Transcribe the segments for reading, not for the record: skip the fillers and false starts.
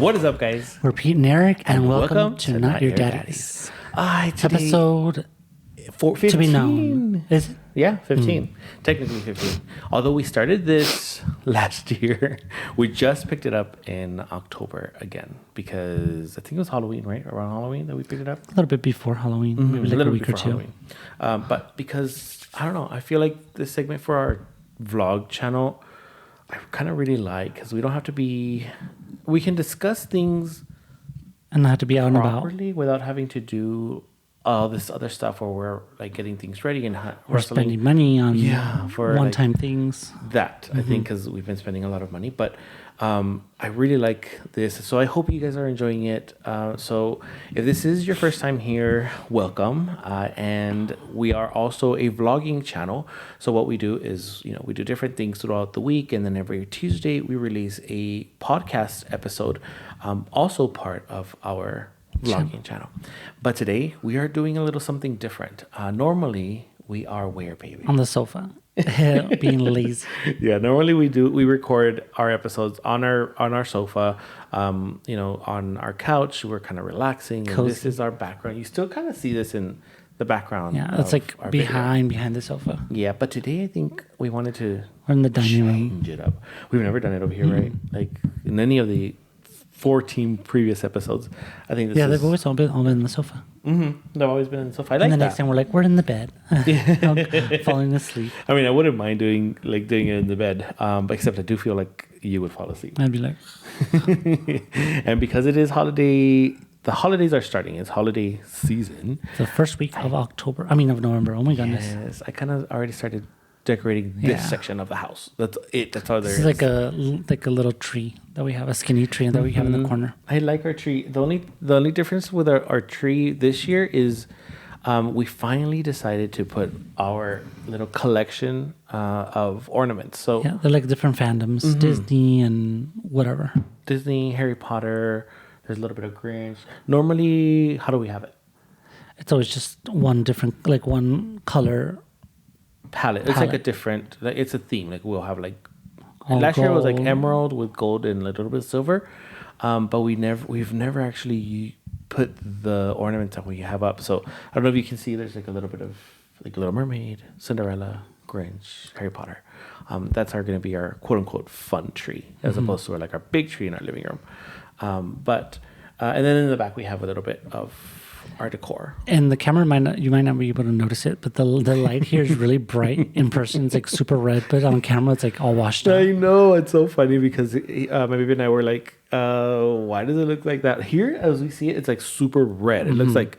What is up, guys? We're Pete and Eric, and welcome to Not Your Daddies. Episode 15. to be known. Is it? Yeah, 15. Technically 15. Although we started this last year, we just picked it up in October again because I think it was Halloween, right? Around Halloween that we picked it up. A little bit before Halloween, maybe like a week or two. But because, I don't know, I feel like this segment for our vlog channel, I kind of really like because we don't have to be... We can discuss things and not have to be out and about properly without having to do all this other stuff where we're like getting things ready and we're spending money on for one-time things. That I think because we've been spending a lot of money, but I really like this. So I hope you guys are enjoying it. So if this is your first time here, welcome. And we are also a vlogging channel. So what we do is, we do different things throughout the week. And then every Tuesday we release a podcast episode, also part of our vlogging channel. But today we are doing a little something different. Normally we are where, baby? On the sofa. Being lazy. Yeah, normally we record our episodes on our sofa, on our couch. We're kind of relaxing. And this is our background. You still kind of see this in the background. Yeah, it's like behind the sofa. Yeah, but today I think we wanted to we're in the dining room. Change it up. We've never done it over here, right? Like in any of the 14 previous episodes. I think they've always all been in the sofa. They've always been in the sofa. I like and the that. next time we're like, we're in the bed. Falling asleep. I mean, I wouldn't mind doing it in the bed, but except I do feel like you would fall asleep. I'd be like... And because it is holiday... The holidays are starting. It's holiday season. The first week of November. Oh my goodness. Yes, I kind of already started decorating this section of the house. That's it. That's all there is. This is like a little tree that we have, a skinny tree that we have in the corner. I like our tree. The only difference with our tree this year is we finally decided to put our little collection of ornaments. So yeah, they're like different fandoms, Disney and whatever. Disney, Harry Potter. There's a little bit of Grinch. Normally, how do we have it? It's always just one different, like one color palette. It's like a different, it's a theme. Like we'll have like last gold. year was like emerald with gold and a little bit of silver, but we've never actually put the ornaments that we have up. So I don't know if you can see. There's like a little bit of like Little Mermaid, Cinderella, Grinch, Harry Potter. That's going to be our quote unquote fun tree as opposed to our big tree in our living room. But and then in the back we have a little bit of our decor. And the camera you might not be able to notice it, but the light here is really bright. In person, it's like super red, but on camera, it's like all washed out. I know, it's so funny because my baby and I were like, "Why does it look like that?" Here, as we see it, it's like super red. It looks like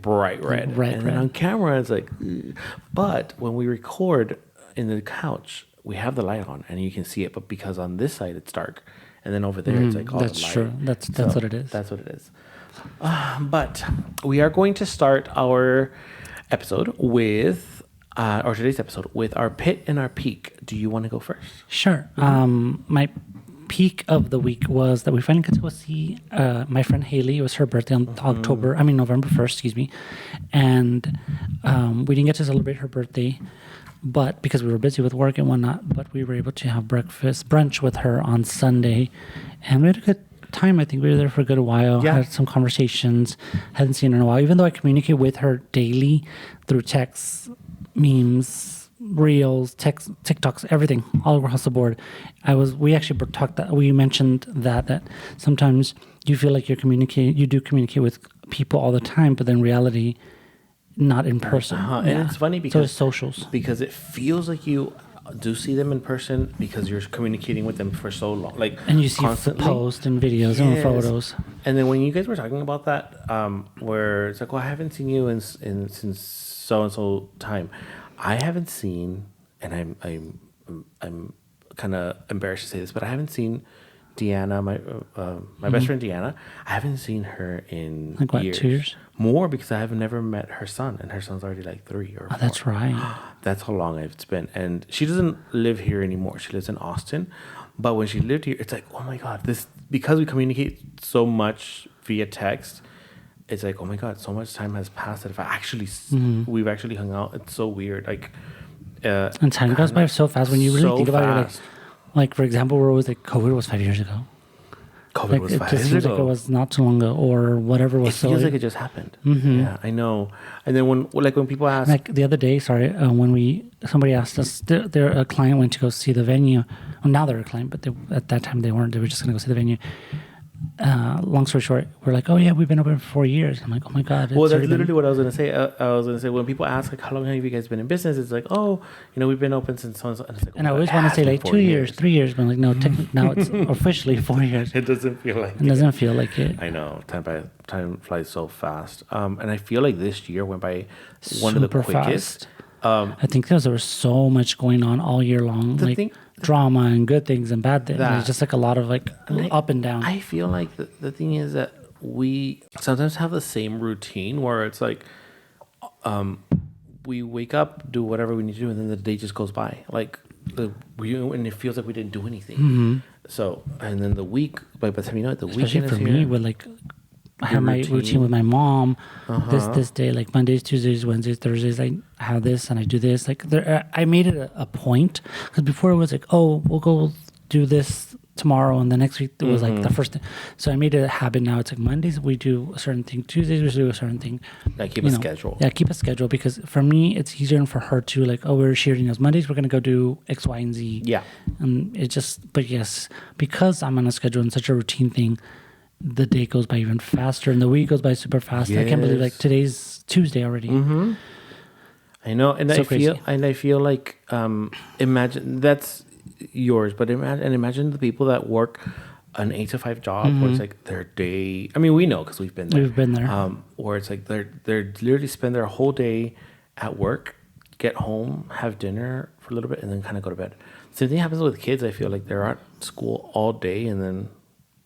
bright red. And then on camera, it's like, ugh. But when we record in the couch, we have the light on and you can see it. But because on this side it's dark, and then over there it's like all that's the light. True. That's what it is. That's what it is. But we are going to start our episode with, or today's episode with our pit and our peak. Do you want to go first? Sure. My peak of the week was that we finally got to go see my friend Haley. It was her birthday on November 1st, excuse me. And we didn't get to celebrate her birthday, but because we were busy with work and whatnot, but we were able to have brunch with her on Sunday. And we had a good time. I think we were there for a good while. Yeah. Had some conversations. Hadn't seen her in a while. Even though I communicate with her daily through texts, memes, reels, TikToks, everything, all across the board. We actually talked that we mentioned that sometimes you feel like you do communicate with people all the time, but in reality, not in person. And it's funny because it's socials. Because it feels like you do see them in person because you're communicating with them for so long, and you see constantly. Posts and videos and photos. And then when you guys were talking about that, where it's like, well, I haven't seen you since so and so time. I haven't seen, and I'm kind of embarrassed to say this, but I haven't seen Deanna, my best friend Deanna. I haven't seen her in years. 2 years? More because I have never met her son, and her son's already like 3 or 4. Oh, that's right. That's how long it's been. And she doesn't live here anymore. She lives in Austin. But when she lived here, it's like, oh my God, because we communicate so much via text, it's like, oh my God, so much time has passed that if I actually, we've actually hung out, it's so weird. Like, and time goes by so fast when you really think about it. Like, for example, we're always like, COVID was 5 years ago. COVID like was it 5 just years seems ago. like it was not too long ago, or whatever was. It feels like it just happened. Mm-hmm. Yeah, I know. And then when people ask, Like the other day, when somebody asked us, a client went to go see the venue. Well, now they're a client, but at that time they weren't. They were just going to go see the venue. Long story short, we're like, oh yeah, we've been open for 4 years. I'm like, oh my god. well, that's literally what I was gonna say. I was gonna say when people ask like, how long have you guys been in business? It's like, oh, we've been open since so and so. And, it's like, and I always want to say like 2 years, 3 years, but I'm like, no, now it's officially 4 years. It doesn't feel like It doesn't feel like it. I know time flies so fast. And I feel like this year went by one of the Super quickest. fast. I think there was so much going on all year long, like drama and good things and bad things. It's just like a lot of like up and down. I feel like the thing is that we sometimes have the same routine where it's like we wake up, do whatever we need to do, and then the day just goes by. Like and it feels like we didn't do anything. Mm-hmm. So and then the week, by the time you know it, the Especially weekend for is me, here. with like I have my routine with my mom. This day, like Mondays, Tuesdays, Wednesdays, Thursdays, I have this and I do this. Like I made it a point, because before it was like, oh, we'll go do this tomorrow, and the next week it was like the first thing. So I made it a habit now. It's like Mondays we do a certain thing, Tuesdays we do a certain thing. Like keep a schedule. Yeah, keep a schedule, because for me it's easier, and for her too. Like, oh, we're sharing those Mondays, we're gonna go do X, Y, and Z. Yeah. And but yes, because I'm on a schedule and such a routine thing, the day goes by even faster, and the week goes by super fast. Yes. I can't believe like today's Tuesday already. Mm-hmm. I know, and So I feel like imagine that's yours, but imagine the people that work an 8 to 5 job where it's like their day. I mean, we know because we've been there. We've been there. Where it's like they're literally spend their whole day at work, get home, have dinner for a little bit, and then kind of go to bed. Same thing happens with kids. I feel like they're at school all day and then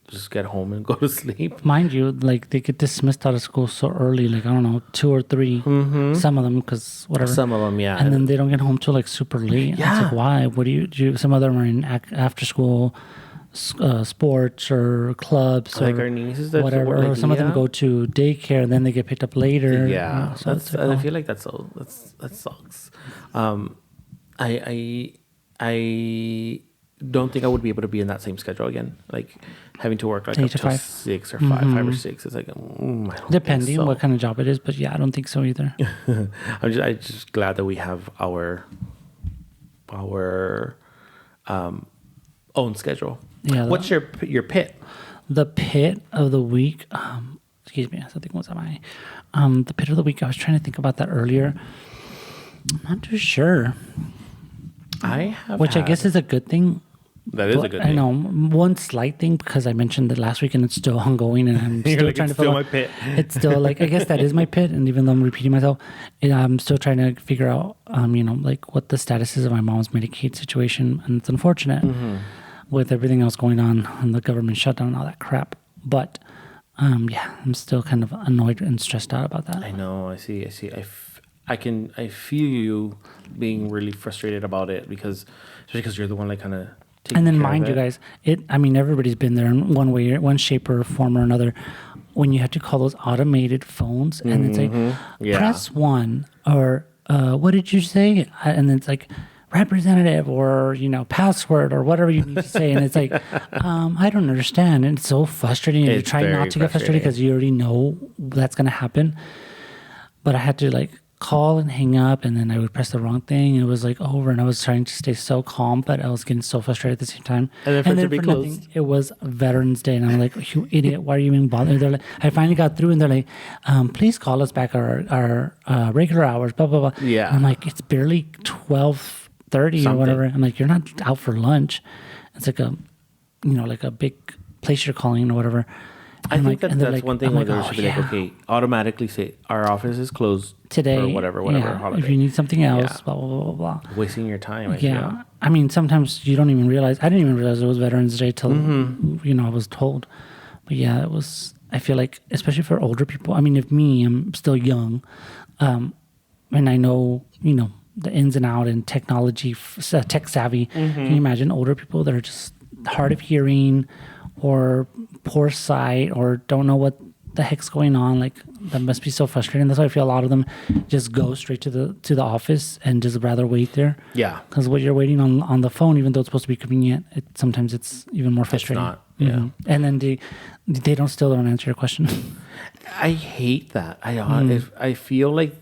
just get home and go to sleep. Mind you, like they get dismissed out of school so early, like I don't know, 2 or 3. Some of them, because whatever. Some of them, yeah. And then they don't get home till like super late. Yeah. It's like, why? What do you do? Some of them are in after school sports or clubs, like or our nieces that whatever. work, like or some of them Leah. go to daycare and then they get picked up later. Yeah, So that's. it's like, I feel like that sucks. I don't think I would be able to be in that same schedule again. Like having to work like 8 up to till 5. 6 or 5 or 6. It's like I don't depending think so. what kind of job it is, but yeah, I don't think so either. I'm just glad that we have our own schedule. Yeah. What's your pit? The pit of the week. Excuse me, something was on my. The pit of the week. I was trying to think about that earlier. I'm not too sure. I guess is a good thing. That is a good thing. I know one slight thing, because I mentioned that last week and it's still ongoing, and I'm still like, trying it's to still fill my pit. It's still like, I guess that is my pit, and even though I'm repeating myself, I'm still trying to figure out, like what the status is of my mom's Medicaid situation, and it's unfortunate with everything else going on and the government shutdown and all that crap. But yeah, I'm still kind of annoyed and stressed out about that. I know. I see. I feel you being really frustrated about it, especially because you're the one like kind of. And then mind you guys, everybody's been there in one way, one shape or form or another. When you have to call those automated phones, and it's like, press 1, or what did you say? And then it's like, representative, or password, or whatever you need to say, and it's like, I don't understand, and it's so frustrating. And you try not to get frustrated because you already know that's going to happen. But I had to like call and hang up, and then I would press the wrong thing, and it was like over, and I was trying to stay so calm, but I was getting so frustrated at the same time. And then for nothing, it was Veterans Day, and I'm like, you idiot, why are you even bothering? They're like, I finally got through, and they're like, please call us back our regular hours, blah blah blah. Yeah. And I'm like, it's barely 12:30 or whatever. I'm like, you're not out for lunch. It's like like a big place you're calling or whatever. I think that's like, one thing where there should be like, okay, automatically say our office is closed today, or whatever holiday. If you need something else, blah blah blah blah. Wasting your time. I Yeah, feel. I mean, sometimes you don't even realize. I didn't even realize it was Veterans Day till I was told. But yeah, it was. I feel like, especially for older people. I mean, I'm still young, and I know the ins and out and technology, tech savvy. Can you imagine older people that are just hard of hearing, or poor sight, or don't know what the heck's going on? Like, that must be so frustrating. That's why I feel a lot of them just go straight to the office and just rather wait there. Yeah. Because what you're waiting on the phone, even though it's supposed to be convenient, sometimes it's even more frustrating. It's not. Yeah. And then they still don't answer your question. I hate that. I feel like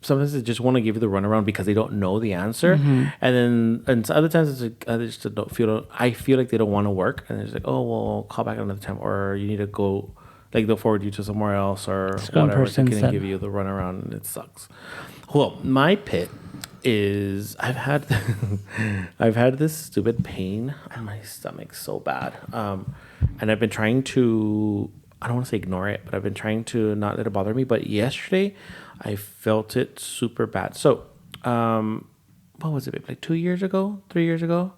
sometimes they just want to give you the runaround because they don't know the answer, and other times it's like they just don't feel. I feel like they don't want to work, and they're just like, oh well, call back another time, or you need to go. Like they'll forward you to somewhere else or whatever. They can give you the runaround, and it sucks. Well, my pit is I've had this stupid pain in my stomach so bad, and I've been trying to. I don't want to say ignore it, but I've been trying to not let it bother me. But yesterday, I felt it super bad. So, what was it, babe? Like 2 years ago, 3 years ago?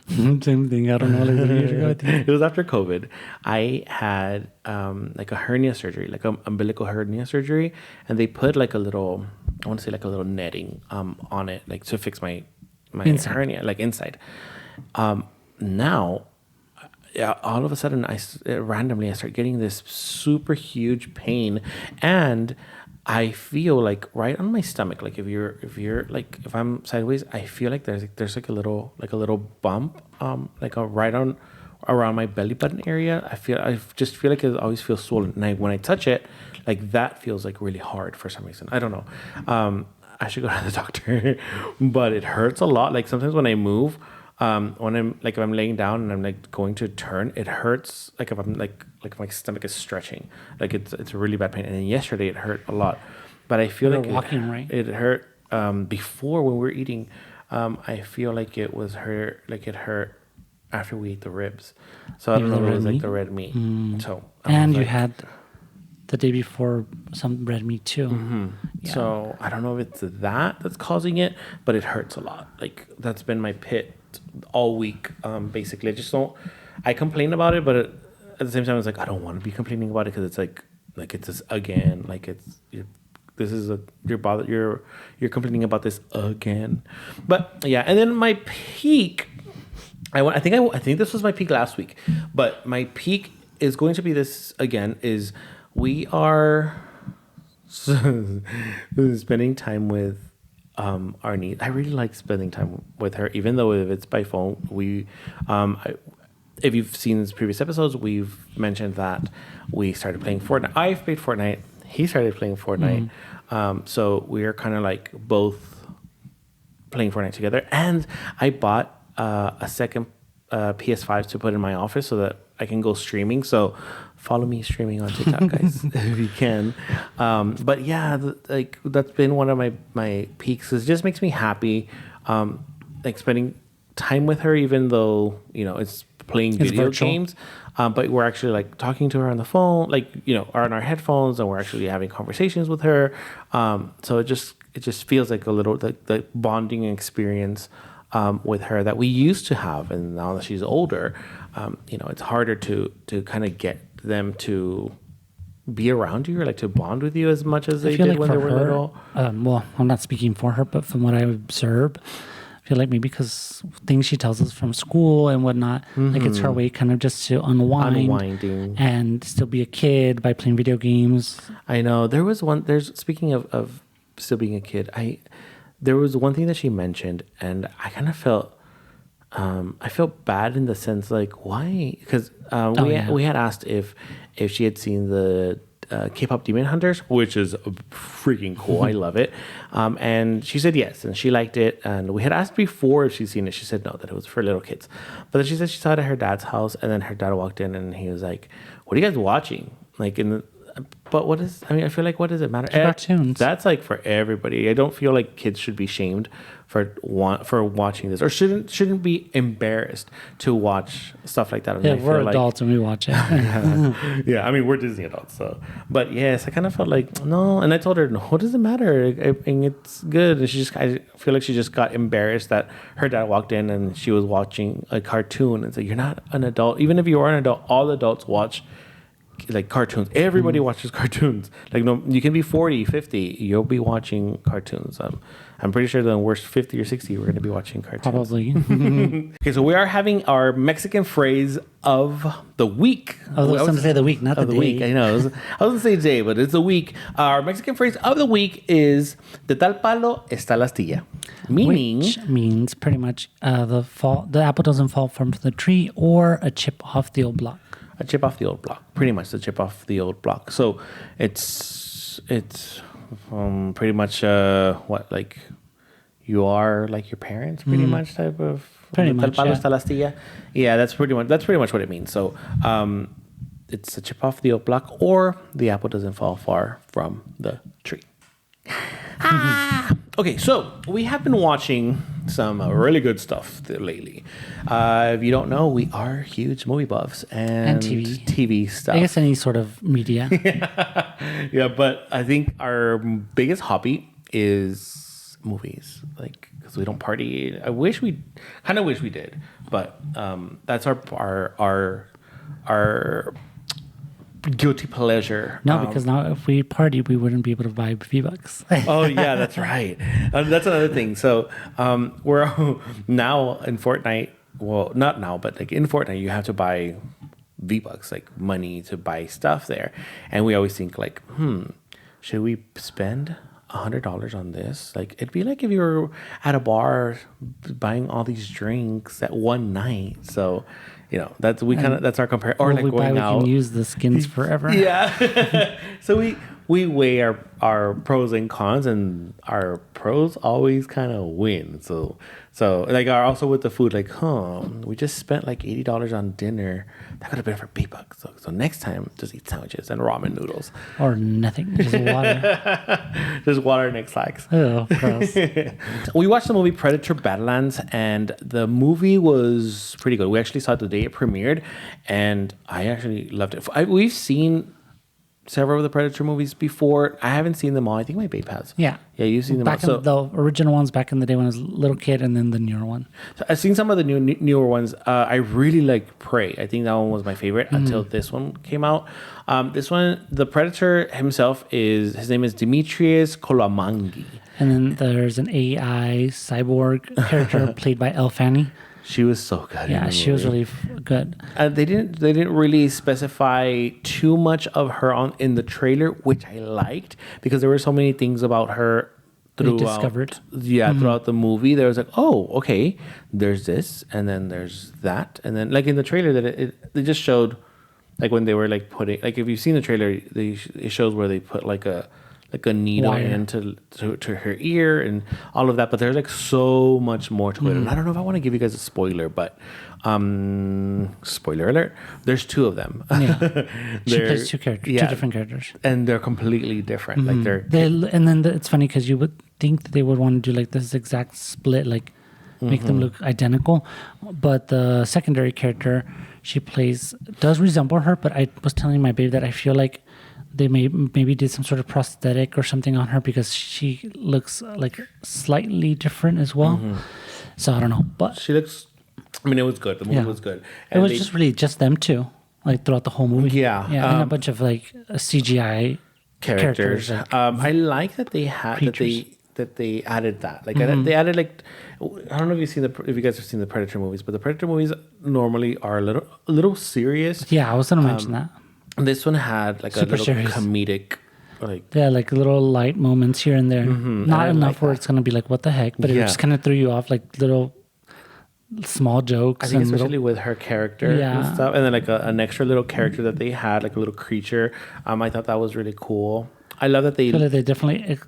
Same thing. I don't know. Like 3 years ago, I think. It was after COVID. I had like a hernia surgery, like an umbilical hernia surgery, and they put like a little, I want to say like a little netting on it, like to fix my hernia, like inside. Now, yeah, all of a sudden, randomly I start getting this super huge pain, and I feel like right on my stomach, like if I'm sideways, I feel like there's like a little bump, right on around my belly button area. I just feel like it always feels swollen, and when I touch it, like that feels like really hard for some reason. I don't know. I should go to the doctor, but it hurts a lot. Like sometimes when I move. When if I'm laying down and I'm like going to turn, it hurts. Like if I'm like my stomach is stretching, like it's a really bad pain. And then yesterday it hurt a lot, but I feel like walking, right? It hurt before when we were eating. I feel like it hurt after we ate the ribs. So I don't know if it was like the red meat. So and you had the day before some red meat too. Yeah. So I don't know if it's that's causing it, but it hurts a lot. Like that's been my pit all week. Basically, I complain about it, but at the same time, it's like I don't want to be complaining about it because it's like it's this again. Like you're complaining about this again. But yeah, and then my peak. I think this was my peak last week, but my peak is going to be this again. Is we are spending time with our niece. I really like spending time with her, even though if it's by phone. If you've seen these previous episodes, we've mentioned that we started playing Fortnite. I've played Fortnite. He started playing Fortnite. So we are kind of like both playing Fortnite together. And I bought a second PS5 to put in my office so that I can go streaming. So follow me streaming on TikTok, guys, if you can. But yeah, that's been one of my peaks. It just makes me happy, like spending time with her, even though it's playing video games. But we're actually like talking to her on the phone, like or on our headphones, and we're actually having conversations with her. So it just feels like a little the bonding experience with her that we used to have, and now that she's older, it's harder to kind of get them to be around you or like to bond with you as much as they did like when they were little. Well, I'm not speaking for her, but from what I observe, I feel like maybe because things she tells us from school and whatnot, like it's her way kind of just to unwinding and still be a kid by playing video games. I know speaking of still being a kid, there was one thing that she mentioned, and I kind of felt I felt bad in the sense like why, because we had asked if she had seen the K-pop Demon Hunters, which is freaking cool. I love it. And she said yes, and she liked it. And we had asked before if she's seen it. She said no, that it was for little kids. But then she said she saw it at her dad's house, and then her dad walked in, and he was like, "What are you guys watching?" Like I feel like what does it matter? Cartoons. That's like for everybody. I don't feel like kids should be shamed for watching this, or shouldn't be embarrassed to watch stuff like that. Yeah, we're adults and we watch it. Yeah, I mean we're Disney adults, so. But yes, I kind of felt like no, and I told her no. What does it matter? And it's good. And I feel like she just got embarrassed that her dad walked in and she was watching a cartoon. And so you're not an adult, even if you are an adult. All adults watch like cartoons. Everybody watches cartoons. Like no, you can be 40, 50, you'll be watching cartoons. I'm pretty sure the worst 50 or 60 we're going to be watching cartoons. Probably. Okay, so we are having our Mexican phrase of the week. I was going to say the week, not the day. Week. I know. I was going to say day, but it's the week. Our Mexican phrase of the week is "De tal palo está la astilla," meaning Which means pretty much the apple doesn't fall from the tree, or a chip off the old block. a chip off the old block. Pretty much the chip off the old block. So it's pretty much what, like, you are like your parents, pretty much type of. Pretty much, Tal palo yeah. está la astilla. Yeah, that's pretty much what it means. So it's a chip off the old block, or the apple doesn't fall far from the tree. Okay, so we have been watching some really good stuff lately. If you don't know, we are huge movie buffs and TV stuff. I guess any sort of media. Yeah, but I think our biggest hobby is movies. Like, because we don't party. I kind of wish we did, but that's our guilty pleasure. No, because now if we party, we wouldn't be able to buy V-Bucks. Oh yeah, that's right. That's another thing. So we're now in Fortnite. Well, not now, but like in Fortnite, you have to buy V-Bucks, like money to buy stuff there. And we always think like, should we spend $100 on this? Like, it'd be like if you were at a bar buying all these drinks at one night. So, you know, that's our compare. Or like we going out. We can use the skins forever. Yeah. So we weigh our pros and cons, and our pros always kind of win. So like also with the food, like, we just spent like $80 on dinner. That could have been for V-Bucks. So next time, just eat sandwiches and ramen noodles. Or nothing, just water. Just water and X-Lax. Oh, gross. We watched the movie Predator Badlands, and the movie was pretty good. We actually saw it the day it premiered, and I actually loved it. We've seen several of the Predator movies before. I haven't seen them all. I think my babe has. Yeah. Yeah, you've seen them back all. in the original ones back in the day when I was a little kid, and then the newer one. So I've seen some of the newer ones. I really liked Prey. I think that one was my favorite until this one came out. This one, the Predator himself his name is Demetrius Kolomangi. And then there's an AI cyborg character played by Elle Fanning. She was so good. Yeah, she was really good. They didn't really specify too much of her in the trailer, which I liked, because there were so many things about her discovered. Yeah, throughout the movie, there was like, oh, okay, there's this, and then there's that, and then like in the trailer that they just showed, like when they were like putting, like if you've seen the trailer, it shows where they put like a needle into her ear and all of that, but there's like so much more to it, and I don't know if I want to give you guys a spoiler, but spoiler alert, there's two of them. Yeah. She plays two different characters, and they're completely different. Like and then it's funny because you would think that they would want to do like this exact split, like make them look identical, but the secondary character she plays does resemble her, but I was telling my babe that I feel like they maybe did some sort of prosthetic or something on her, because she looks like slightly different as well. So I don't know, but she looks. I mean, it was good. The movie was good. And it was just really just them two, like throughout the whole movie. Yeah, and a bunch of like CGI characters. I like that they had that they added that. Like they added like, I don't know if you guys have seen the Predator movies, but the Predator movies normally are a little serious. Yeah, I was gonna mention that. This one had like Super a little serious. comedic, like like little light moments here and there. Not enough where it's gonna be like what the heck, but it just kind of threw you off, like little small jokes. I think especially with her character and stuff, and then like an extra little character that they had, like a little creature. I thought that was really cool. I love that they definitely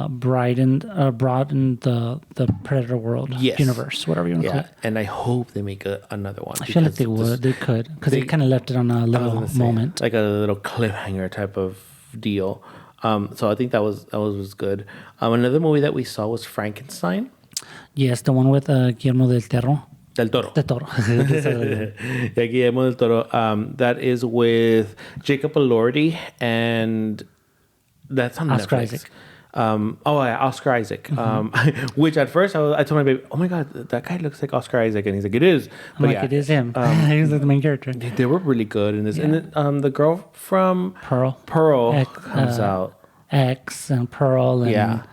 broadened the Predator world, universe, whatever you want to call it. And I hope they make another one. I feel like they could, because they kind of left it on a little moment, like a little cliffhanger type of deal. So I think that was good. Another movie that we saw was Frankenstein. Yes, the one with Guillermo del Toro. Del Toro. Yeah, Guillermo del Toro. That is with Jacob Elordi and that's on Oscar Netflix. Isaac. Oscar Isaac. Which at first I told my baby, oh my God, that guy looks like Oscar Isaac, and he's like, it is. But it is him. He's like the main character. They were really good in this. Yeah. And then, the girl from Pearl comes out. X and Pearl and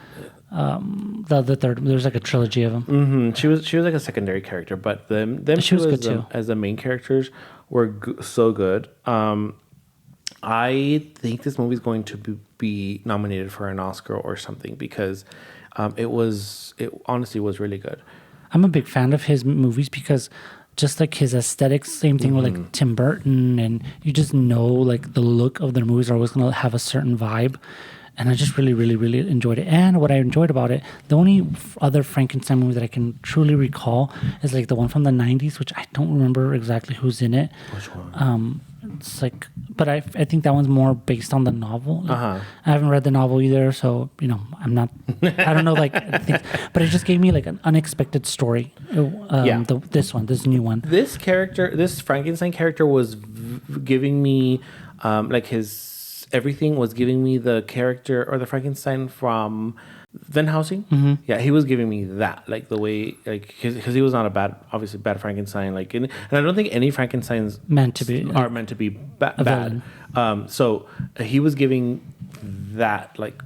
The third, there's like a trilogy of them. Mm-hmm. She was like a secondary character, but them She was two good too. as the main characters were so good. I think this movie is going to be nominated for an Oscar or something because it honestly was really good. I'm a big fan of his movies because just like his aesthetics, same thing with like Tim Burton, and you just know like the look of their movies are always going to have a certain vibe. And I just really, really, really enjoyed it. And what I enjoyed about it, the only other Frankenstein movie that I can truly recall is like the one from the 90s, which I don't remember exactly who's in it. Which one? It's like, but I think that one's more based on the novel. Like, Uh-huh. I haven't read the novel either, so I'm not. I don't know, like, but it just gave me like an unexpected story. Yeah. This new one. This Frankenstein character was giving me like his everything was giving me the character or the Frankenstein from Van Helsing. Mm-hmm. Yeah, he was giving me that, like the way, like because he was not obviously bad Frankenstein. Like, and I don't think any Frankensteins are meant to be bad. So he was giving that like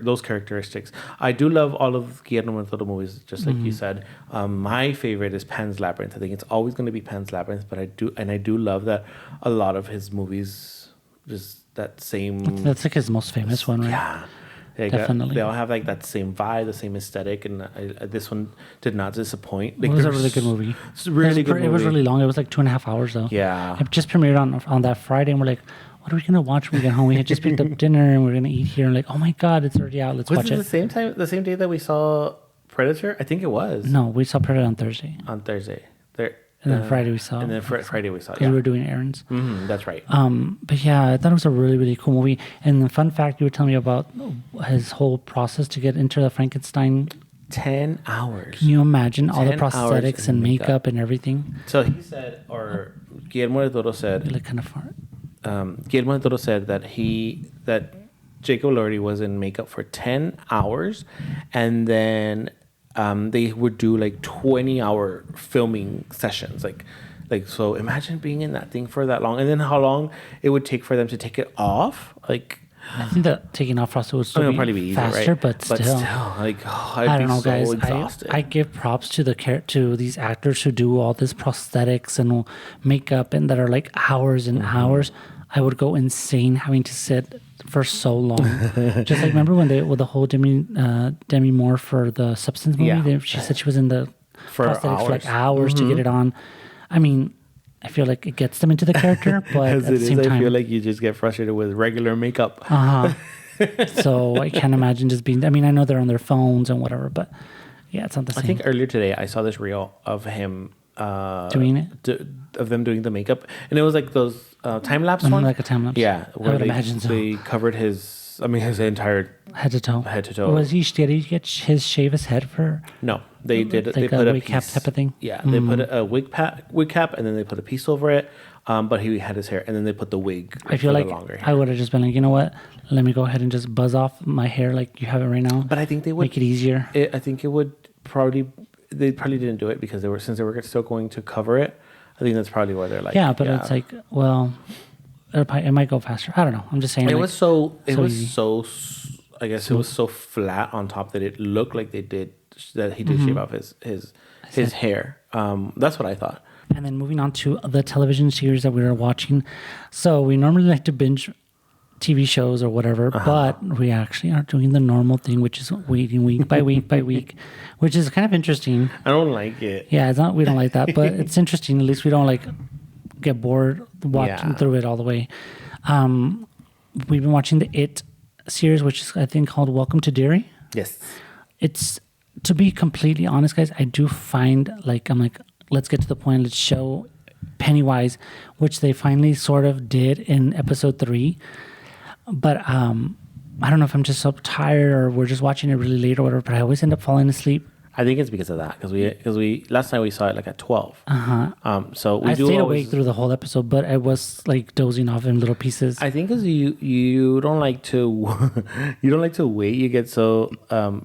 those characteristics. I do love all of Guillermo del Toro movies, just like you said. My favorite is Pan's Labyrinth. I think it's always going to be Pan's Labyrinth, but I do love that a lot of his movies just that same. That's like his most famous one, right? Yeah. Definitely. They all have like that same vibe, the same aesthetic, and this one did not disappoint. Like, It was a really good movie. It's a really good movie. It was really long. It was like 2.5 hours though. Yeah. It just premiered on that Friday, and we're like, what are we gonna watch when we get home? We had just picked up dinner, and we're gonna eat here. And like, oh my god, it's already out. Let's watch it. The same day that we saw Predator? I think it was. No, we saw Predator on Thursday. On Thursday. And then Friday we saw. And then Friday we saw. Because we were doing errands. Mm-hmm, that's right. But yeah, I thought it was a really, really cool movie. And the fun fact you were telling me about his whole process to get into the Frankenstein. 10 hours. Can you imagine all the prosthetics and makeup and everything? So he said, or Guillermo del Toro said. You look kind of far. Guillermo del Toro said that Jacob Elordi was in makeup for 10 hours, and then they would do like 20-hour filming sessions. Like so imagine being in that thing for that long, and then how long it would take for them to take it off. Like, I think that taking off process would still probably be easier, faster, right? but still like, I don't know, guys. Exhausted. I give props to to these actors who do all this prosthetics and makeup and that are like hours and hours. I would go insane having to sit for so long. Just like remember when with the whole Demi Moore for the Substance movie, she said she was in the prosthetics for like hours to get it on. I mean, I feel like it gets them into the character, but at the same time, I feel like you just get frustrated with regular makeup. So I can't imagine just being. I mean, I know they're on their phones and whatever, but yeah, it's not the same. I think earlier today I saw this reel of him doing it, of them doing the makeup, and it was like those time lapse one, like a time lapse. Yeah, I would imagine so. They covered his entire head to toe. Did he get his shave his head for? No, they did. Like they put a wig cap type of thing. Yeah, they put a wig cap, and then they put a piece over it. But he had his hair, and then they put the wig. I feel like I would have just been like, you know what? Let me go ahead and just buzz off my hair like you have it right now. But I think they would make it easier. I think it would probably. They probably didn't do it because since they were still going to cover it. I think that's probably why they're like. Yeah, but it's like, well, it might go faster. I don't know. I'm just saying. It like, was so. It was easy. so. I guess it was so flat on top that it looked like he did shave off his hair. That's what I thought. And then moving on to the television series that we were watching. So we normally like to binge TV shows or whatever, but we actually are doing the normal thing, which is waiting week by week by week, which is kind of interesting. I don't like it. Yeah, it's not. We don't like that, but it's interesting. At least we don't like get bored watching through it all the way. We've been watching the It series, which is I think called Welcome to Derry. Yes. It's, to be completely honest, guys, I do find like I'm like, let's get to the point. Let's show Pennywise, which they finally sort of did in episode 3. But I don't know if I'm just so tired or we're just watching it really late or whatever, but I always end up falling asleep. I think it's because of that, because we last night we saw it like at 12. So I stayed awake through the whole episode, but I was like dozing off in little pieces. I think because you don't like to wait. You get so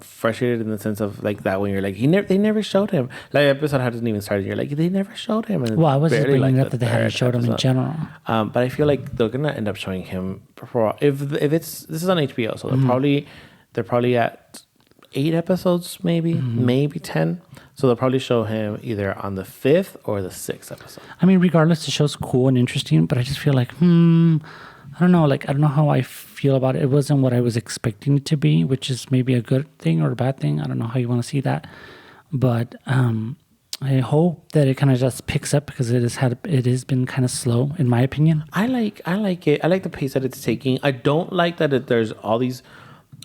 frustrated in the sense of like that when you're like they never showed him. Like episode hasn't even started. You're like they never showed him. And I was just bringing up that they hadn't showed him in general. But I feel like they're gonna end up showing him before if this is on HBO, so they're probably at 8 episodes, maybe 10. So they'll probably show him either on the 5th or the 6th episode. I mean, regardless, the show's cool and interesting, but I just feel like, I don't know. Like, I don't know how I feel about it. It wasn't what I was expecting it to be, which is maybe a good thing or a bad thing. I don't know how you want to see that. But I hope that it kind of just picks up because it has been kind of slow, in my opinion. I like it. I like the pace that it's taking. I don't like that there's all these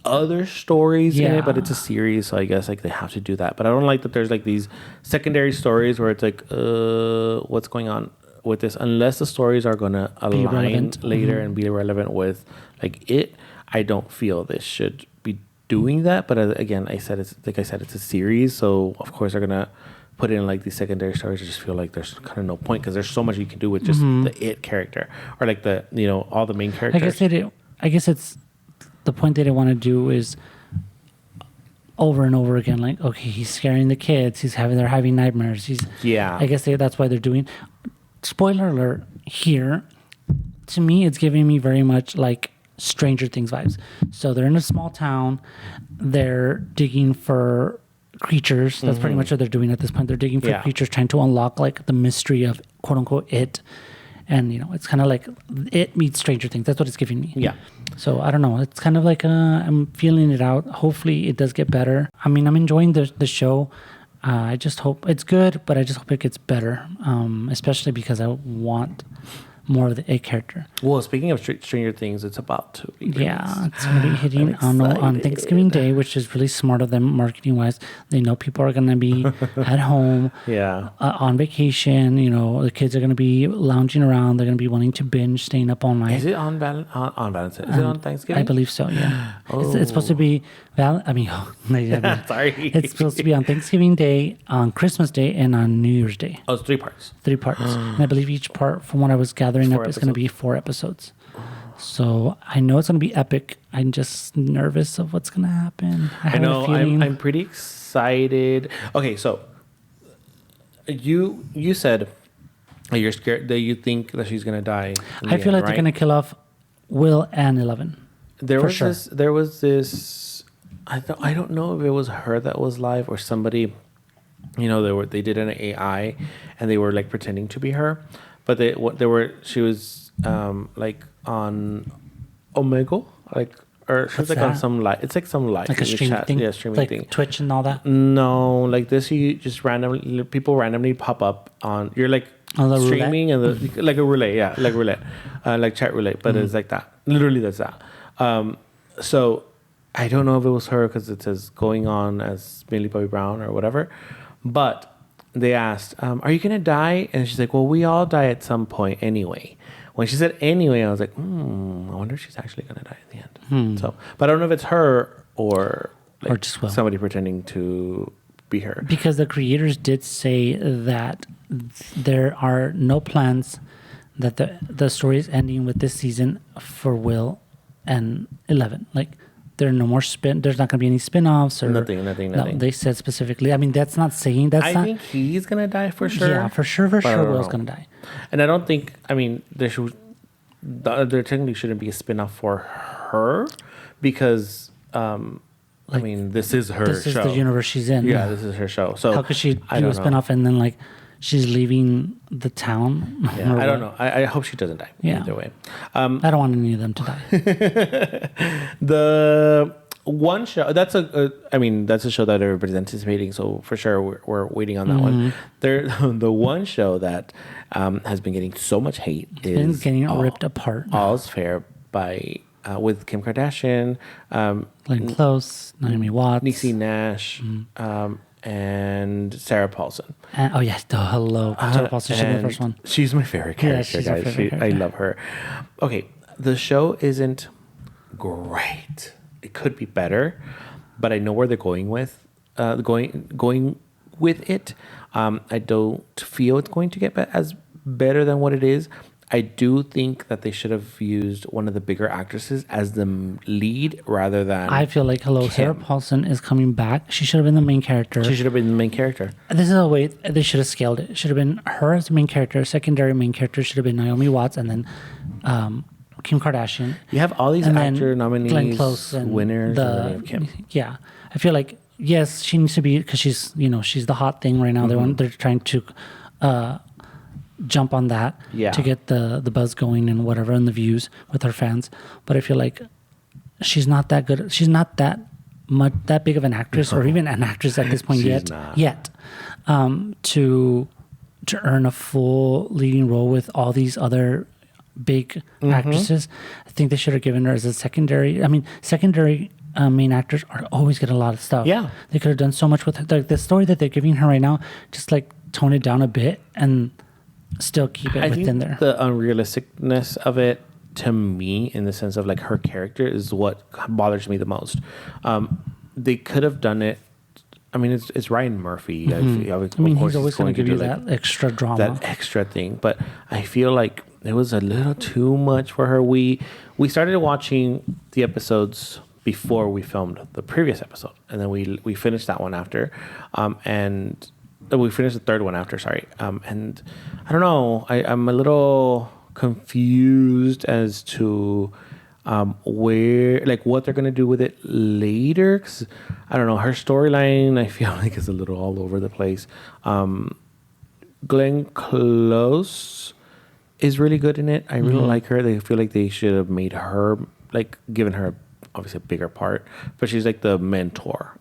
other stories in it, but it's a series, so I guess like they have to do that. But I don't like that there's like these secondary stories where it's like, what's going on with this? Unless the stories are gonna align later and be relevant with like it, I don't feel this should be doing that. But again, it's a series, so of course they're gonna put in like these secondary stories. I just feel like there's kind of no point because there's so much you can do with just the it character or like the all the main characters. I guess it's the point they want to do is over and over again. Like, okay, he's scaring the kids. They're having nightmares. I guess that's why they're doing. Spoiler alert here. To me, it's giving me very much like Stranger Things vibes. So they're in a small town. They're digging for creatures. That's pretty much what they're doing at this point. They're digging for creatures, trying to unlock like the mystery of quote unquote it. And it's kind of like it meets Stranger Things. That's what it's giving me. Yeah. So I don't know. It's kind of like I'm feeling it out. Hopefully it does get better. I mean, I'm enjoying the show. I just hope it's good, but I just hope it gets better. Especially because I want more of the A character. Well, speaking of Stranger Things, it's about to be released. Yeah, it's going to be hitting on Thanksgiving Day, which is really smart of them marketing-wise. They know people are going to be at home, on vacation. The kids are going to be lounging around. They're going to be wanting to binge, staying up all night. Is it on Valentine's? Is it on Thanksgiving? I believe so, yeah. It's supposed to be... Sorry. It's supposed to be on Thanksgiving Day, on Christmas Day, and on New Year's Day. Oh, it's 3 parts. 3 parts. And I believe each part, from what I was gathering up, is going to be 4 episodes. So I know it's going to be epic. I'm just nervous of what's going to happen. I know. I'm pretty excited. Okay, so you said that you're scared, that you think that she's going to die. I feel like they're going to kill off Will and Eleven. There was this. I don't know if it was her that was live or somebody. They did an AI, and they were like pretending to be her, but she was like on Omegle, or she was like on some live. It's like some live, like a streaming thing, streaming like thing, Twitch and all that. No, like this, you just people randomly pop up on. You're like streaming roulette? And like a roulette, like roulette, like chat roulette, but it's like that. Literally, that's that. So I don't know if it was her because it says going on as Millie Bobby Brown or whatever. But they asked, are you going to die? And she's like, well, we all die at some point anyway. When she said anyway, I was like, I wonder if she's actually going to die in the end. So, but I don't know if it's her or just somebody pretending to be her. Because the creators did say that there are no plans that the story is ending with this season for Will and 11. Like, there are no more there's not going to be any spin-offs or nothing. No, they said specifically. I mean, that's not saying I think he's going to die for sure. Yeah, for sure Will's going to die. And I don't think, there technically shouldn't be a spin-off for her because, this is her show. This is the universe she's in. Yeah, this is her show. So how could she do a spin-off and then she's leaving the town? Yeah, I don't know. I hope she doesn't die. Yeah. Either way. I don't want any of them to die. The one show, that's a show that everybody's anticipating. So for sure, we're waiting on that one. The one show that has been getting so much hate is getting ripped apart. All's Fair with Kim Kardashian, Glenn Close, Naomi Watts, Niecy Nash, and Sarah Paulson. Hello. Sarah Paulson, she's the first one. She's my favorite character, guys. I love her. Okay, the show isn't great. It could be better, but I know where they're going with going with it. I don't feel it's going to get as better than what it is. I do think that they should have used one of the bigger actresses as the lead rather than I feel like Sarah Paulson is coming back. She should have been the main character. She should have been the main character. This is a way they should have scaled it. It should have been her as the main character. Secondary main character should have been Naomi Watts, and then Kim Kardashian. You have all these actor nominees, Glenn Close and winners. Kim. Yeah, I feel like, yes, she needs to be, because she's, she's the hot thing right now. They're trying to jump on that to get the buzz going and whatever, and the views with her fans. But I feel like she's not that good. She's not that big of an actress, or even an actress at this point yet to earn a full leading role with all these other big actresses. I think they should have given her as a secondary. I mean, secondary main actors are always get a lot of stuff. Yeah, they could have done so much with her. The story that they're giving her right now. Just like tone it down a bit and still keep it within there. The unrealisticness of it, to me, in the sense of like her character, is what bothers me the most. They could have done it. I mean, it's Ryan Murphy. He's always going to give you that extra drama, that extra thing. But I feel like it was a little too much for her. We started watching the episodes before we filmed the previous episode, and then we finished that one after, and we finished the third one after. Sorry, and I don't know. I'm a little confused as to where, like, what they're gonna do with it later, because I don't know, her storyline I feel like is a little all over the place. Glenn Close is really good in it. I really like her. They feel like they should have made her, like, given her obviously a bigger part, but she's like the mentor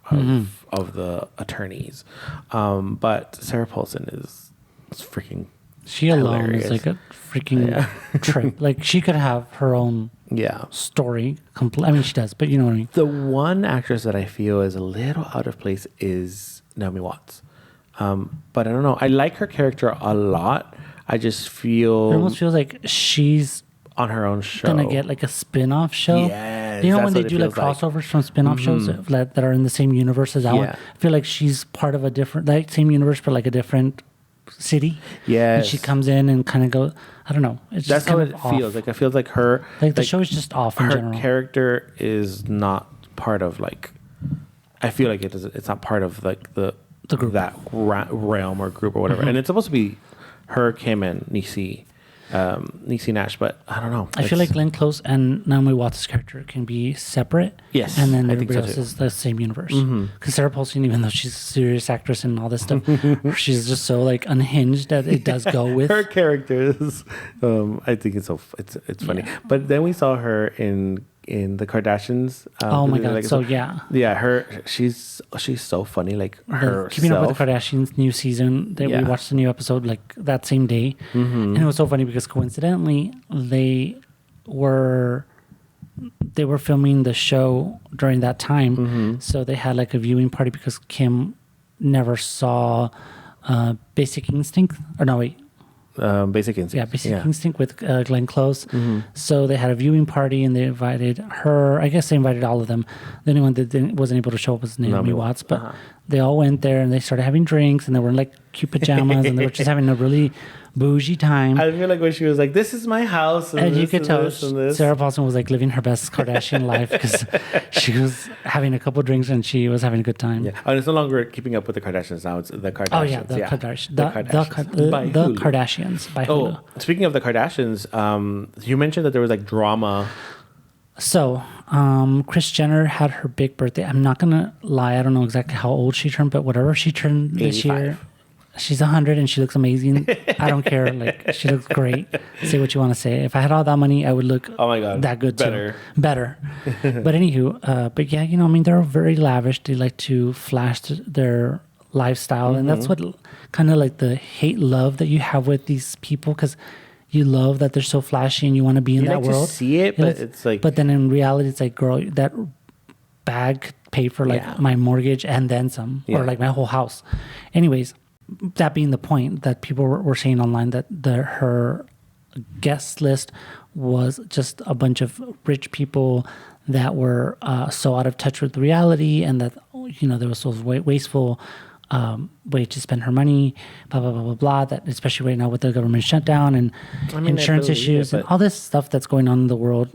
of the attorneys. But Sarah Paulson is freaking she alone hilarious. Is like a freaking trip. Like, she could have her own story. I mean, she does, but you know what I mean. The one actress that I feel is a little out of place is Naomi Watts. But I don't know. I like her character a lot. I just feel it almost feels like she's on her own show. Gonna get like a spin-off show. Yes, you know when they do like crossovers from spin-off shows that are in the same universe as that one? I feel like she's part of a different, like, same universe but like a different city. Yes. And she comes in and kind of goes, I don't know. It's just that's how it feels. Like, I feel like her, like the show is just off in general. Her character is not part of, like, I feel like it's not part of like the group, that realm or group or whatever. And it's supposed to be her, Kim, and Niecy Nash, but I don't know. I feel like Glenn Close and Naomi Watts' character can be separate. Yes, and then everybody else is the same universe. Because Sarah Paulson, even though she's a serious actress and all this stuff, she's just so like unhinged that it does go with her characters. I think it's funny. But then we saw her in the Kardashians. Oh my god! Like, she's so funny. Like, her Keeping Up with the Kardashians new season. We watched the new episode like that same day, and it was so funny because coincidentally they were filming the show during that time, so they had like a viewing party because Kim never saw Basic Instinct. Or no, wait. Basic Instinct. Yeah, Basic Instinct with Glenn Close. So they had a viewing party and they invited her. I guess they invited all of them. The only one that wasn't able to show up was Naomi Watts. But they all went there and they started having drinks and they were in like cute pajamas and they were just having a really bougie time. I feel like when she was like, "This is my house," and you could tell Sarah Paulson was like living her best Kardashian life because she was having a couple drinks and she was having a good time. Yeah, and it's no longer Keeping Up with the Kardashians now; it's the Kardashians. Oh yeah, the Kardashians by Hulu. Oh, speaking of the Kardashians, you mentioned that there was like drama. So, Kris Jenner had her big birthday. I'm not gonna lie; I don't know exactly how old she turned, but whatever she turned this 85. year. She's 100 and she looks amazing. I don't care. Like, she looks great. Say what you want to say. If I had all that money, I would look that good too. Better. But anywho, but yeah, I mean, they're very lavish. They like to flash their lifestyle. And that's what kind of like the hate love that you have with these people, because you love that they're so flashy and you want to be in that world. To see it, but it's like... But then in reality, it's like, girl, that bag could pay for like my mortgage and then some, or like my whole house. Anyways, that being the point that people were saying online, that her guest list was just a bunch of rich people that were so out of touch with reality, and that there was so wasteful way to spend her money, blah blah blah blah blah. That especially right now with the government shutdown and insurance issues and all this stuff that's going on in the world.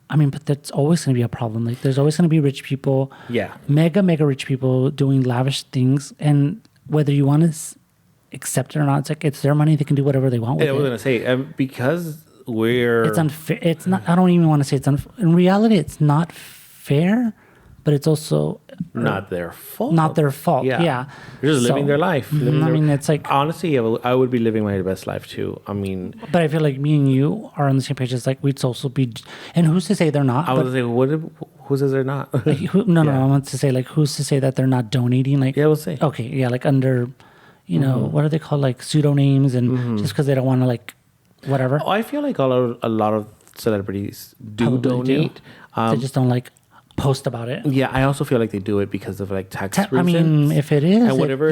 I mean, but that's always going to be a problem. Like, there's always going to be rich people, mega rich people doing lavish things, and whether you want to accept it or not, it's their money. They can do whatever they want with it. I was going to say, because it's unfair. It's not. I don't even want to say it's unfair. In reality, it's not fair, but it's also not their fault. Not their fault. Yeah. They're just living their life. It's like, honestly, I would be living my best life too. I mean, but I feel like me and you are on the same page. It's like we'd also be, and who's to say they're not? I was like, who says they're not? Like, no, I want to say, like, who's to say that they're not donating? Like, yeah, we'll say. Okay, yeah, like under, what are they called? Like pseudonames, and just because they don't want to, like, whatever. Oh, I feel like a lot of celebrities do donate. They just don't like post about it. Yeah, I also feel like they do it because of like tax reasons. I mean, if it is, and whatever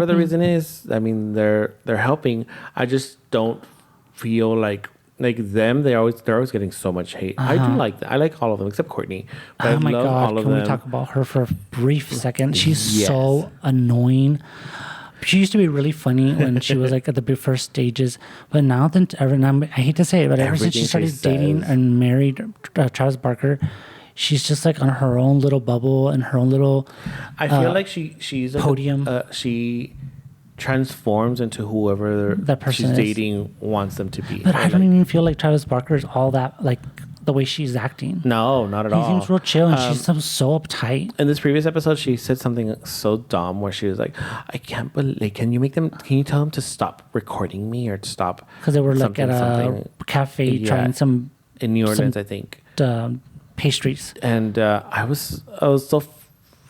the reason is, I mean, they're helping. I just don't feel like them. They're always getting so much hate. I do like that. I like all of them except Courtney. But oh my God! Can we talk about her for a brief second? She's so annoying. She used to be really funny when she was like at the first stages, but now I hate to say it, but ever since she started dating and married Travis Barker, she's just like on her own little bubble and her own little. I feel like she's podium. She transforms into whoever that person she's dating wants them to be. But I don't even feel like Travis Barker is all that like the way she's acting. No, not at all. He seems real chill, and she's so uptight. In this previous episode, she said something so dumb where she was like, "I can't believe. Can you tell them to stop recording me or to stop?" Because they were like at a cafe trying some in New Orleans, I think, pastries. And I was so.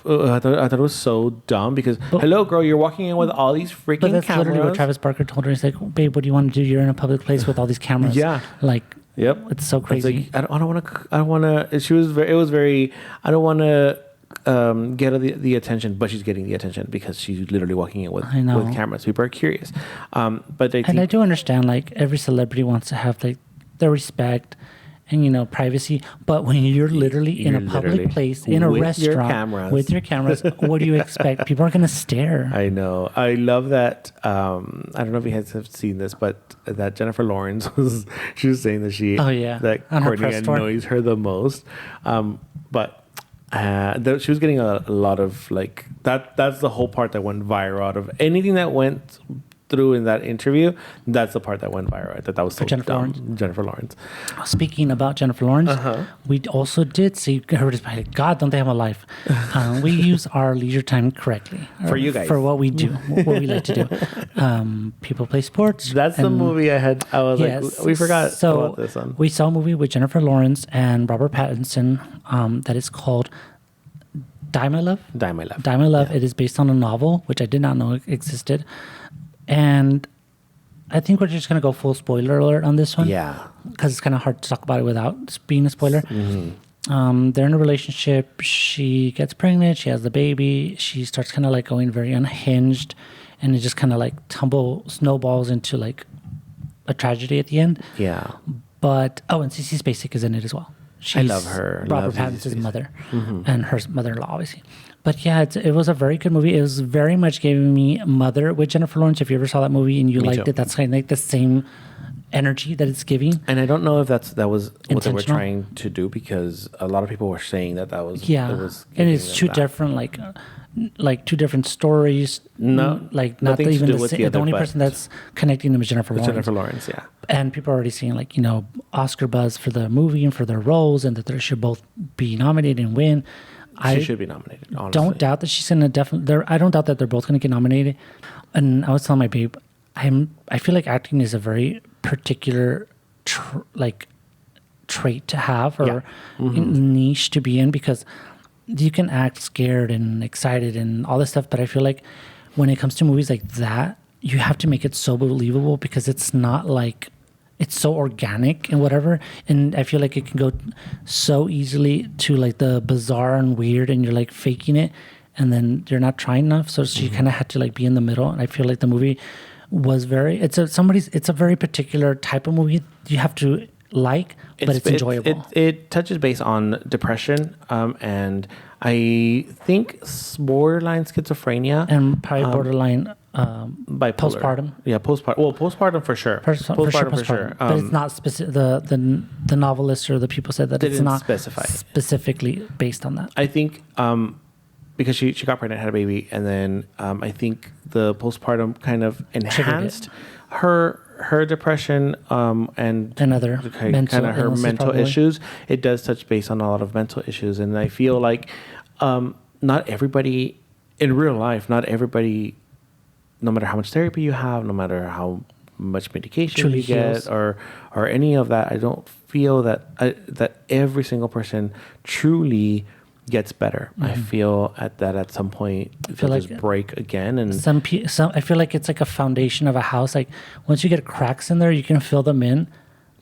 I thought it was so dumb because hello, girl, you're walking in with all these freaking but that's cameras. Literally what Travis Barker told her. He's like, "Babe, what do you want to do? You're in a public place with all these cameras." Yeah, like. Yep, it's so crazy. Like, I don't want to. She was very. It was very. I don't want to get the attention, but she's getting the attention because she's literally walking in with cameras. People are curious, but I do understand. Like every celebrity wants to have like their respect and privacy, but when you're literally in a public place in a restaurant with your cameras, what do you expect? People are going to stare. I know. I love that. I don't know if you guys have seen this, but that Jennifer Lawrence she was saying that that Courtney annoys her the most. But she was getting a lot of like that. That's the whole part that went viral. Out of anything that went through in that interview, that's the part that went viral. I thought that was so dumb. Jennifer Lawrence. Speaking about Jennifer Lawrence, we also did see her. God, don't they have a life? We use our leisure time correctly for you guys, for what we do, what we like to do. People play sports. That's the movie I had. I was like, we forgot about this one. We saw a movie with Jennifer Lawrence and Robert Pattinson that is called Die My Love. Die My Love. Die My Love. Yeah. It is based on a novel, which I did not know existed. And I think we're just going to go full spoiler alert on this one. Yeah. Because it's kind of hard to talk about it without being a spoiler. Mm-hmm. They're in a relationship. She gets pregnant. She has the baby. She starts kind of like going very unhinged. And it just kind of like snowballs into like a tragedy at the end. Yeah. But, and Cece Spacek is in it as well. I love her. Robert Pattinson's mother. And her mother-in-law, obviously. But yeah, it was a very good movie. It was very much giving me Mother with Jennifer Lawrence. If you ever saw that movie and you liked it, that's kind of like the same energy that it's giving. And I don't know if that was what they were trying to do, because a lot of people were saying that was and it's two different like two different stories. No, like not even the same. The only person that's connecting them is Jennifer Lawrence. Jennifer Lawrence, yeah. And people are already seeing like Oscar buzz for the movie and for their roles, and that they should both be nominated and win. She should be nominated. Honestly, don't doubt that she's gonna definitely. I don't doubt that they're both gonna get nominated. And I was telling my babe, I feel like acting is a very particular trait to have or niche to be in, because you can act scared and excited and all this stuff, but I feel like when it comes to movies like that, you have to make it so believable, because it's not like it's so organic and whatever. And I feel like it can go so easily to like the bizarre and weird, and you're like faking it, and then you're not trying enough. So you kind of had to like be in the middle. And I feel like the movie was it's a very particular type of movie you have to like, but it's enjoyable. It touches base on depression, and I think borderline schizophrenia, and probably borderline bipolar. Postpartum. Yeah, postpartum. Well, postpartum for sure. Postpartum for sure. But it's not specific. The novelist or the people said that it's not specify specifically based on that. I think because she got pregnant, had a baby, and then I think the postpartum kind of enhanced her depression and other kind of her mental issues. It does touch base on a lot of mental issues, and I feel like not everybody in real life, not everybody, no matter how much therapy you have, no matter how much medication Truly you get, heals. or any of that, I don't feel that every single person truly gets better. I feel at some point they'll like just break again, and some I feel like it's like a foundation of a house. Like once you get cracks in there, you can fill them in,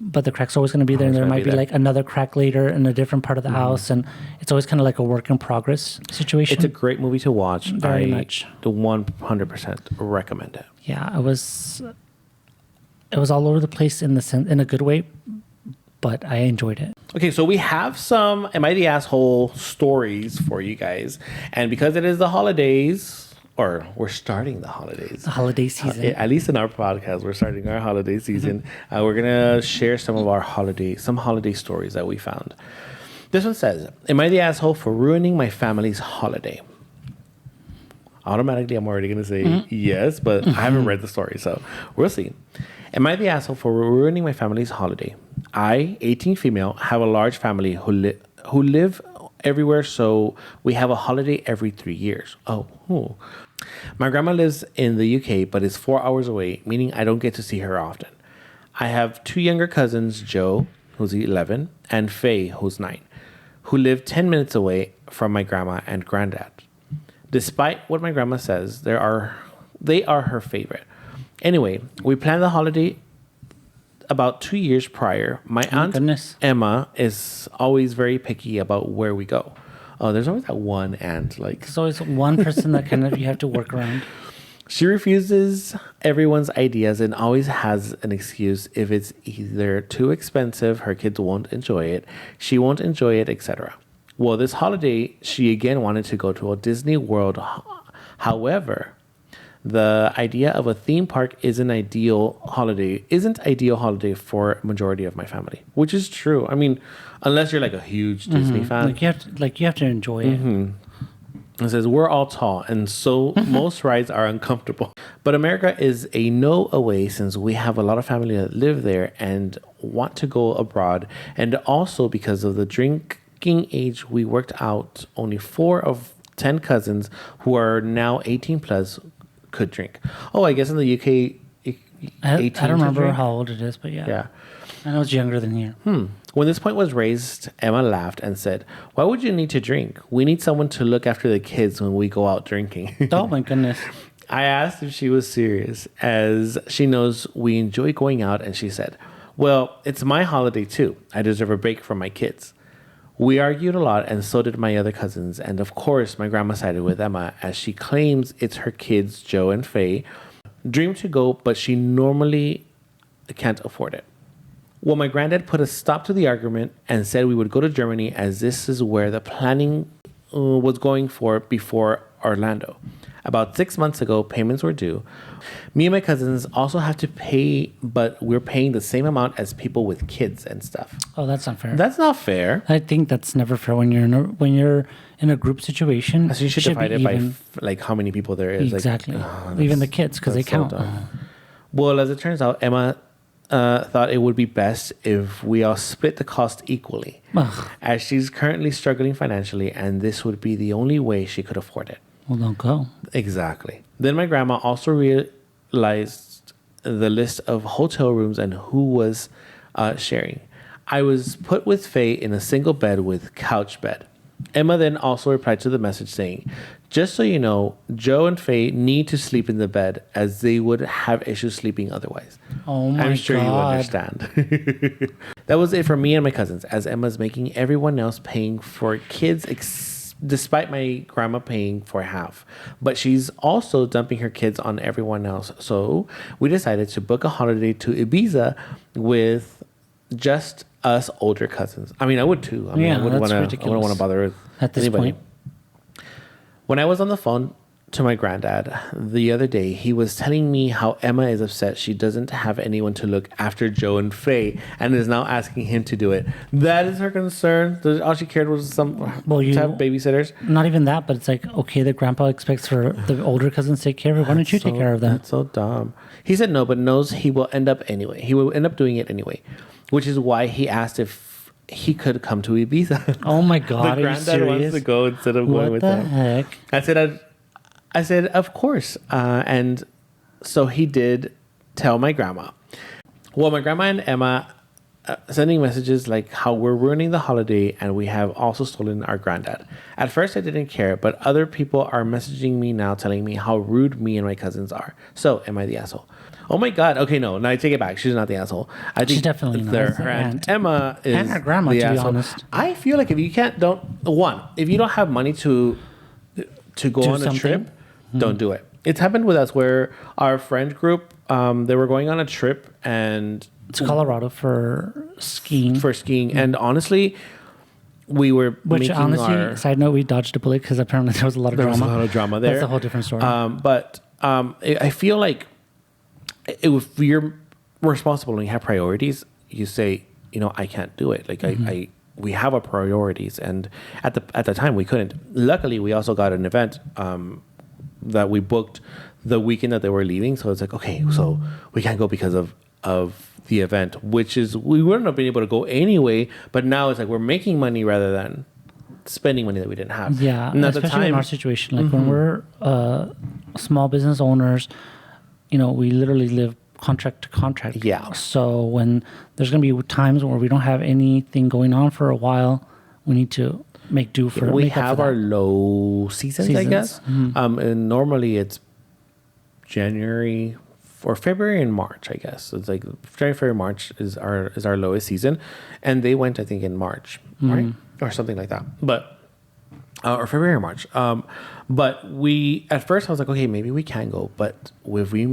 but the crack's always going to be there, and there might be like another crack later in a different part of the house, and it's always kind of like a work in progress situation. it's a great movie to watch. Very much. The 100% recommend it. Yeah, it was all over the place in a good way, but I enjoyed it. Okay, so we have some Am I the Asshole stories for you guys. And because it is the holidays, or we're starting the holidays. The holiday season. At least in our podcast, we're starting our holiday season. We're going to share some of our holiday stories that we found. This one says, am I the asshole for ruining my family's holiday? Automatically, I'm already going to say yes, but I haven't read the story, so we'll see. Am I the asshole for ruining my family's holiday? I, 18 female, have a large family who live everywhere, so we have a holiday every 3 years. Oh. My grandma lives in the UK, but is 4 hours away, meaning I don't get to see her often. I have 2 younger cousins, Joe, who's 11, and Faye, who's 9, who live 10 minutes away from my grandma and granddad. Despite what my grandma says, they are her favorite. Anyway, we planned the holiday about 2 years prior. My aunt Emma is always very picky about where we go. Oh, there's always that one aunt. Like, there's always one person that kind of you have to work around. She refuses everyone's ideas and always has an excuse. If it's either too expensive, her kids won't enjoy it, she won't enjoy it, etc. Well, this holiday, she again wanted to go to a Disney World. However, the idea of a theme park isn't ideal holiday for majority of my family, which is true. I mean, unless you're like a huge Disney fan, you have to enjoy it. It says we're all tall, and so most rides are uncomfortable. But America is a no away, since we have a lot of family that live there and want to go abroad, and also because of the drinking age, we worked out only 4 of 10 cousins who are now 18 plus could drink. Oh, I guess in the UK, I don't remember how old it is, but yeah. I know it's younger than here. When this point was raised, Emma laughed and said, why would you need to drink? We need someone to look after the kids when we go out drinking. Oh my goodness. I asked if she was serious, as she knows we enjoy going out, and she said, well, it's my holiday too. I deserve a break from my kids. We argued a lot, and so did my other cousins. And of course, my grandma sided with Emma, as she claims it's her kids, Joe and Faye, dream to go, but she normally can't afford it. Well, my granddad put a stop to the argument and said we would go to Germany, as this is where the planning was going for before Orlando. About 6 months ago, payments were due. Me and my cousins also have to pay, but we're paying the same amount as people with kids and stuff. Oh, that's not fair. That's not fair. I think that's never fair when you're in a group situation. So you should divide it by like how many people there is. Exactly. Like, even the kids, because they count. Well, as it turns out, Emma thought it would be best if we all split the cost equally, as she's currently struggling financially, and this would be the only way she could afford it. Well, don't go. Exactly. Then my grandma also realized the list of hotel rooms and who was sharing. I was put with Faye in a single bed with couch bed. Emma then also replied to the message saying, just so you know, Joe and Faye need to sleep in the bed, as they would have issues sleeping otherwise. Oh my God. I'm sure you understand. That was it for me and my cousins, as Emma's making everyone else paying for kids despite my grandma paying for half. But she's also dumping her kids on everyone else. So we decided to book a holiday to Ibiza with just us older cousins. I mean, I would too. I wouldn't want to bother with at this anybody. point. When I was on the phone to my granddad the other day, he was telling me how Emma is upset she doesn't have anyone to look after Joe and Faye, and is now asking him to do it. That is her concern. All she cared was to have babysitters. Not even that, but it's like, okay, the grandpa expects for the older cousins to take care of it. Why don't you take care of them? That's so dumb. He said no, but knows he will end up anyway. He will end up doing it anyway, which is why he asked if he could come to Ibiza. Oh my God, The are you granddad wants serious? to go instead of going What with the them. heck? I said, of course. And so he did tell my grandma. Well, my grandma and Emma sending messages like how we're ruining the holiday and we have also stolen our granddad. At first, I didn't care, but other people are messaging me now telling me how rude me and my cousins are. So, am I the asshole? Oh my God. Okay, no, I take it back. She's not the asshole. I think She's definitely not. her aunt Emma is And her grandma, the to be asshole. honest. I feel like if you if you don't have money to go Do on a something? trip, don't do it. It's happened with us where our friend group, they were going on a trip and To Colorado for skiing. and honestly, we were Which making honestly, side note, we dodged a bullet because apparently there was a lot of there drama. was a lot of drama there. That's a whole different story. I feel like if you're responsible and you have priorities, you say, I can't do it. Like we have our priorities, and at the time we couldn't. Luckily, we also got an event that we booked the weekend that they were leaving. So it's like, okay, so we can't go because of the event, which is we wouldn't have been able to go anyway. But now it's like we're making money rather than spending money that we didn't have. Yeah, and at the especially time, in our situation, like when we're small business owners, we literally live contract to contract. Yeah. So when there's going to be times where we don't have anything going on for a while, we need to make do for. we make up have for our that. low seasons, I guess. And normally it's January or February and March, I guess. So it's like January, February, March is our lowest season, and they went, I think, in March, right, or something like that. But or February or March. But we at first I was like, okay, maybe we can go, but if we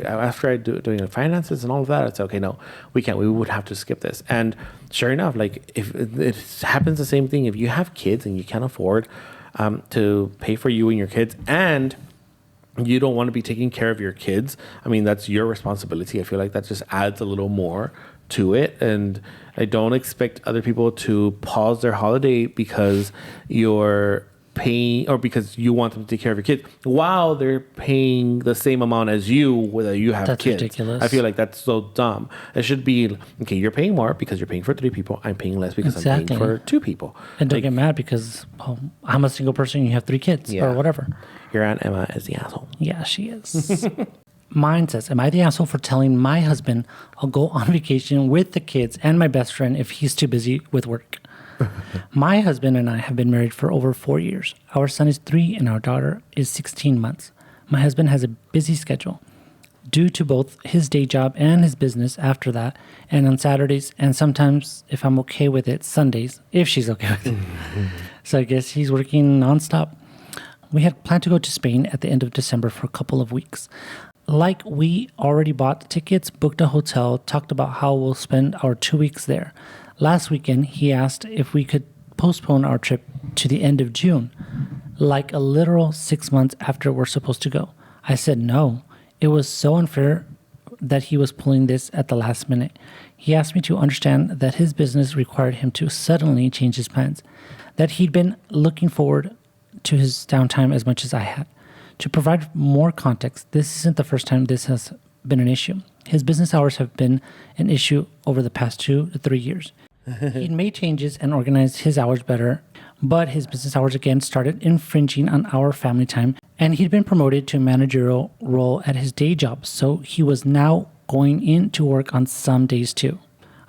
after I doing the finances and all of that, it's okay. No, we can't. We would have to skip this. And sure enough, like if it happens, the same thing. If you have kids and you can't afford to pay for you and your kids, and you don't want to be taking care of your kids, I mean, that's your responsibility. I feel like that just adds a little more to it. And I don't expect other people to pause their holiday because you're paying or because you want them to take care of your kids while they're paying the same amount as you, whether you have That's kids. ridiculous. I feel like that's so dumb. It should be, okay, you're paying more because you're paying for 3 people. I'm paying less because I'm Exactly. paying for 2 people. And don't get mad because I'm a single person and you have 3 kids Yeah. or whatever. Your Aunt Emma is the asshole. Yeah, she is. Mine says, am I the asshole for telling my husband I'll go on vacation with the kids and my best friend if he's too busy with work? My husband and I have been married for over 4 years. Our son is 3 and our daughter is 16 months. My husband has a busy schedule due to both his day job and his business after that, and on Saturdays, and sometimes, if I'm okay with it, Sundays, if she's okay with it. So I guess he's working nonstop. We had planned to go to Spain at the end of December for a couple of weeks. Like, we already bought tickets, booked a hotel, talked about how we'll spend our 2 weeks there. Last weekend, he asked if we could postpone our trip to the end of June, like a literal 6 months after we're supposed to go. I said no. It was so unfair that he was pulling this at the last minute. He asked me to understand that his business required him to suddenly change his plans, that he'd been looking forward to his downtime as much as I had. To provide more context, this isn't the first time this has been an issue. His business hours have been an issue over the past 2 to 3 years. He'd made changes and organized his hours better, but his business hours again started infringing on our family time, and he'd been promoted to a managerial role at his day job, so he was now going in to work on some days too.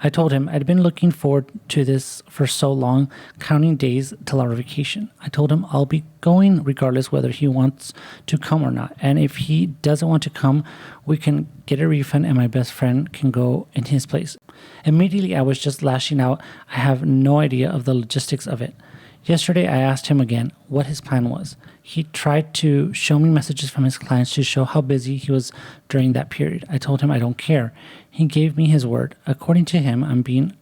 I told him I'd been looking forward to this for so long, counting days till our vacation. I told him I'll be going regardless whether he wants to come or not. And if he doesn't want to come, we can get a refund and my best friend can go in his place. Immediately, I was just lashing out. I have no idea of the logistics of it. Yesterday, I asked him again what his plan was. He tried to show me messages from his clients to show how busy he was during that period. I told him I don't care. He gave me his word. According to him, I'm being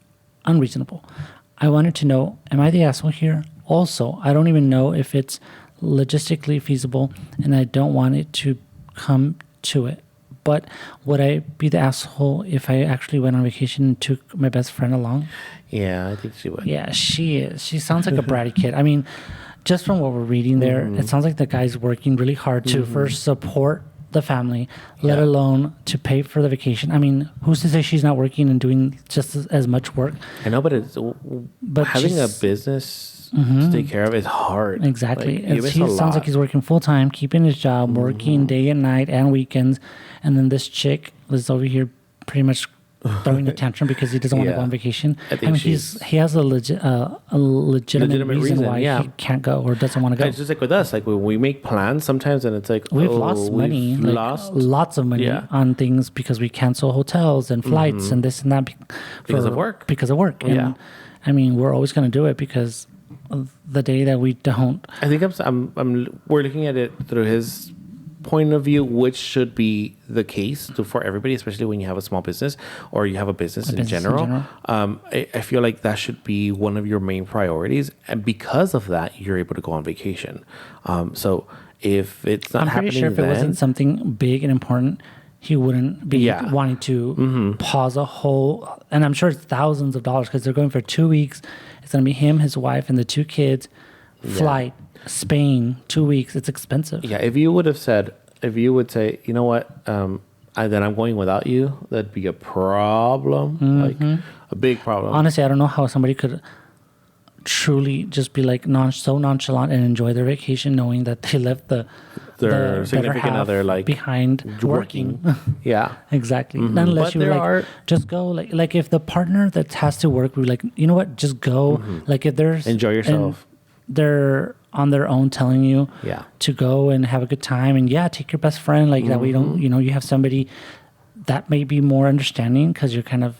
unreasonable. I wanted to know, am I the asshole here? Also, I don't even know if it's logistically feasible, and I don't want it to come to it. But would I be the asshole if I actually went on vacation and took my best friend along? Yeah, I think she would. Yeah, she is. She sounds like a bratty kid. I mean, just from what we're reading there, it sounds like the guy's working really hard to first support the family, let alone to pay for the vacation. I mean, who's to say she's not working and doing just as much work? I know, but having a business to take care of is hard. Exactly. Like, He sounds like he's working full time, keeping his job, working day and night and weekends. And then this chick was over here pretty much throwing a tantrum because he doesn't want to go on vacation. I mean, he has a legitimate reason why he can't go or doesn't want to go. It's just like with us, like when we make plans sometimes, and it's like we've lost money, lots of money on things because we cancel hotels and flights and this and that because of work. And I mean, we're always going to do it because of the day that we don't. I think we're looking at it through his point of view, which should be the case for everybody, especially when you have a small business or you have a business in general. I feel like that should be one of your main priorities, and because of that, you're able to go on vacation. So if it's not happening, I'm pretty sure if it wasn't something big and important, he wouldn't be wanting to pause a whole. And I'm sure it's thousands of dollars because they're going for 2 weeks. It's going to be him, his wife, and the 2 kids. Flight. Spain, 2 weeks. It's expensive. Yeah, if you would say, you know what, then I'm going without you, that'd be a problem, like a big problem. Honestly, I don't know how somebody could truly just be like so nonchalant and enjoy their vacation, knowing that they left their significant other like behind working. Yeah, exactly. Unless you just go like if the partner that has to work, we're like, you know what, just go. Like if there's enjoy yourself. They're on their own telling you to go and have a good time and take your best friend like that. We don't, you have somebody that may be more understanding because you're kind of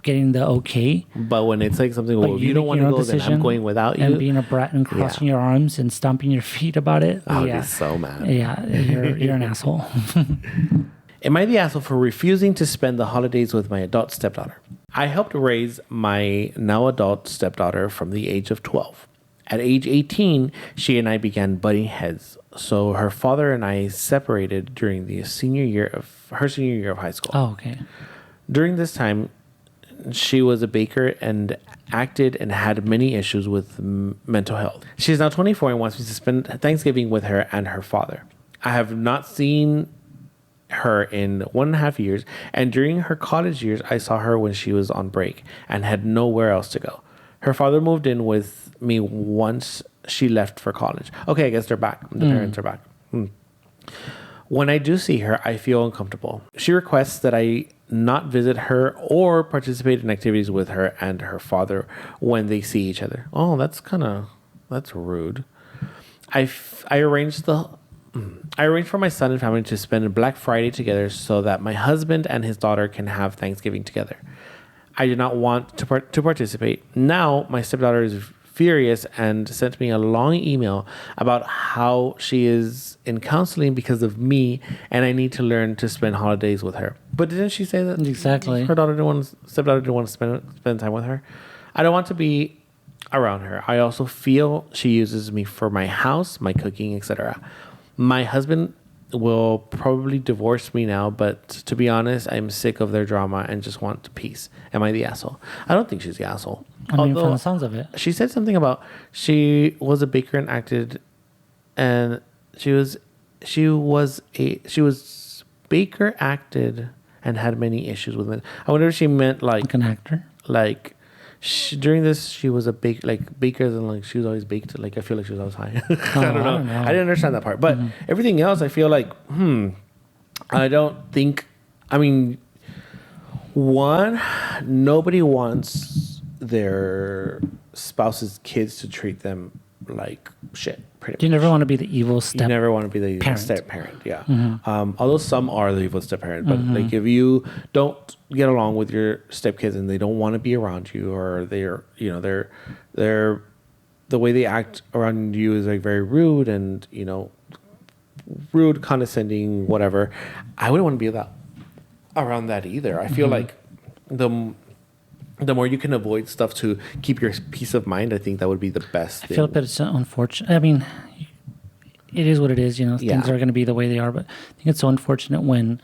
getting the okay. But when it's like something, well, if you don't want to go, then I'm going without you. And being a brat and crossing your arms and stomping your feet about it. I would be so mad. Yeah, you're an asshole. Am I the asshole for refusing to spend the holidays with my adult stepdaughter? I helped raise my now adult stepdaughter from the age of 12. At age 18, she and I began butting heads. So her father and I separated during the senior year of high school. Oh, okay. During this time, she was a baker and acted and had many issues with mental health. She is now 24 and wants me to spend Thanksgiving with her and her father. I have not seen her in 1.5 years, and during her college years, I saw her when she was on break and had nowhere else to go. Her father moved in with me once she left for college. Okay, I guess they're back. The parents are back. When I do see her, I feel uncomfortable. She requests that I not visit her or participate in activities with her and her father when they see each other. Oh, that's rude. I arranged for my son and family to spend Black Friday together so that my husband and his daughter can have Thanksgiving together. I did not want to participate. Now, my stepdaughter is furious and sent me a long email about how she is in counseling because of me and I need to learn to spend holidays with her. But didn't she say that exactly her stepdaughter didn't want to spend time with her? I don't want to be around her. I also feel she uses me for my house, my cooking, etc. My husband will probably divorce me now, but to be honest, I'm sick of their drama and just want peace. Am I the asshole? I don't think she's the asshole. I mean, from the sounds of it. She said something about she was a baker and acted, and she was baker, acted, and had many issues with it. I wonder if she meant like an actor. Like during this, she was a baker, and like she was always baked. Like I feel like she was always high. I don't know. I didn't understand that part, but everything else, I feel like I don't think. I mean, one, nobody wants their spouse's kids to treat them like shit. You never want to be the evil step. You never want to be the step parent. Yeah. Although some are the evil step parent, but like if you don't get along with your stepkids and they don't want to be around you, or they're the way they act around you is like very rude and rude, condescending, whatever. I wouldn't want to be around that either. I feel like the more you can avoid stuff to keep your peace of mind, I think that would be the best thing. I feel like it's unfortunate. I mean, it is what it is. Things are going to be the way they are. But I think it's so unfortunate when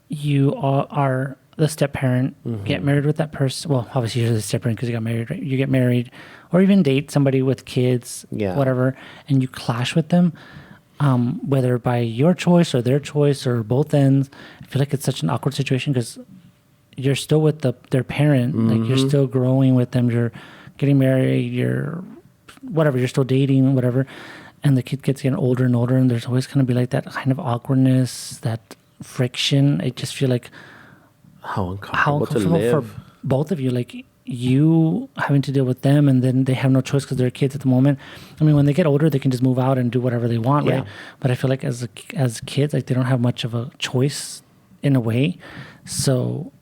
you are the step parent, get married with that person. Well, obviously you're the step parent because you got married, right? You get married or even date somebody with kids, whatever, and you clash with them. whether by your choice or their choice or both ends. I feel like it's such an awkward situation because you're still with their parent. Like you're still growing with them. You're getting married. You're whatever. You're still dating, whatever. And the kid gets getting older and older, and there's always going to be like that kind of awkwardness, that friction. I just feel like how uncomfortable to live for both of you. Like you having to deal with them, and then they have no choice because they're kids at the moment. I mean, when they get older, they can just move out and do whatever they want, right? But I feel like as kids, like they don't have much of a choice in a way. So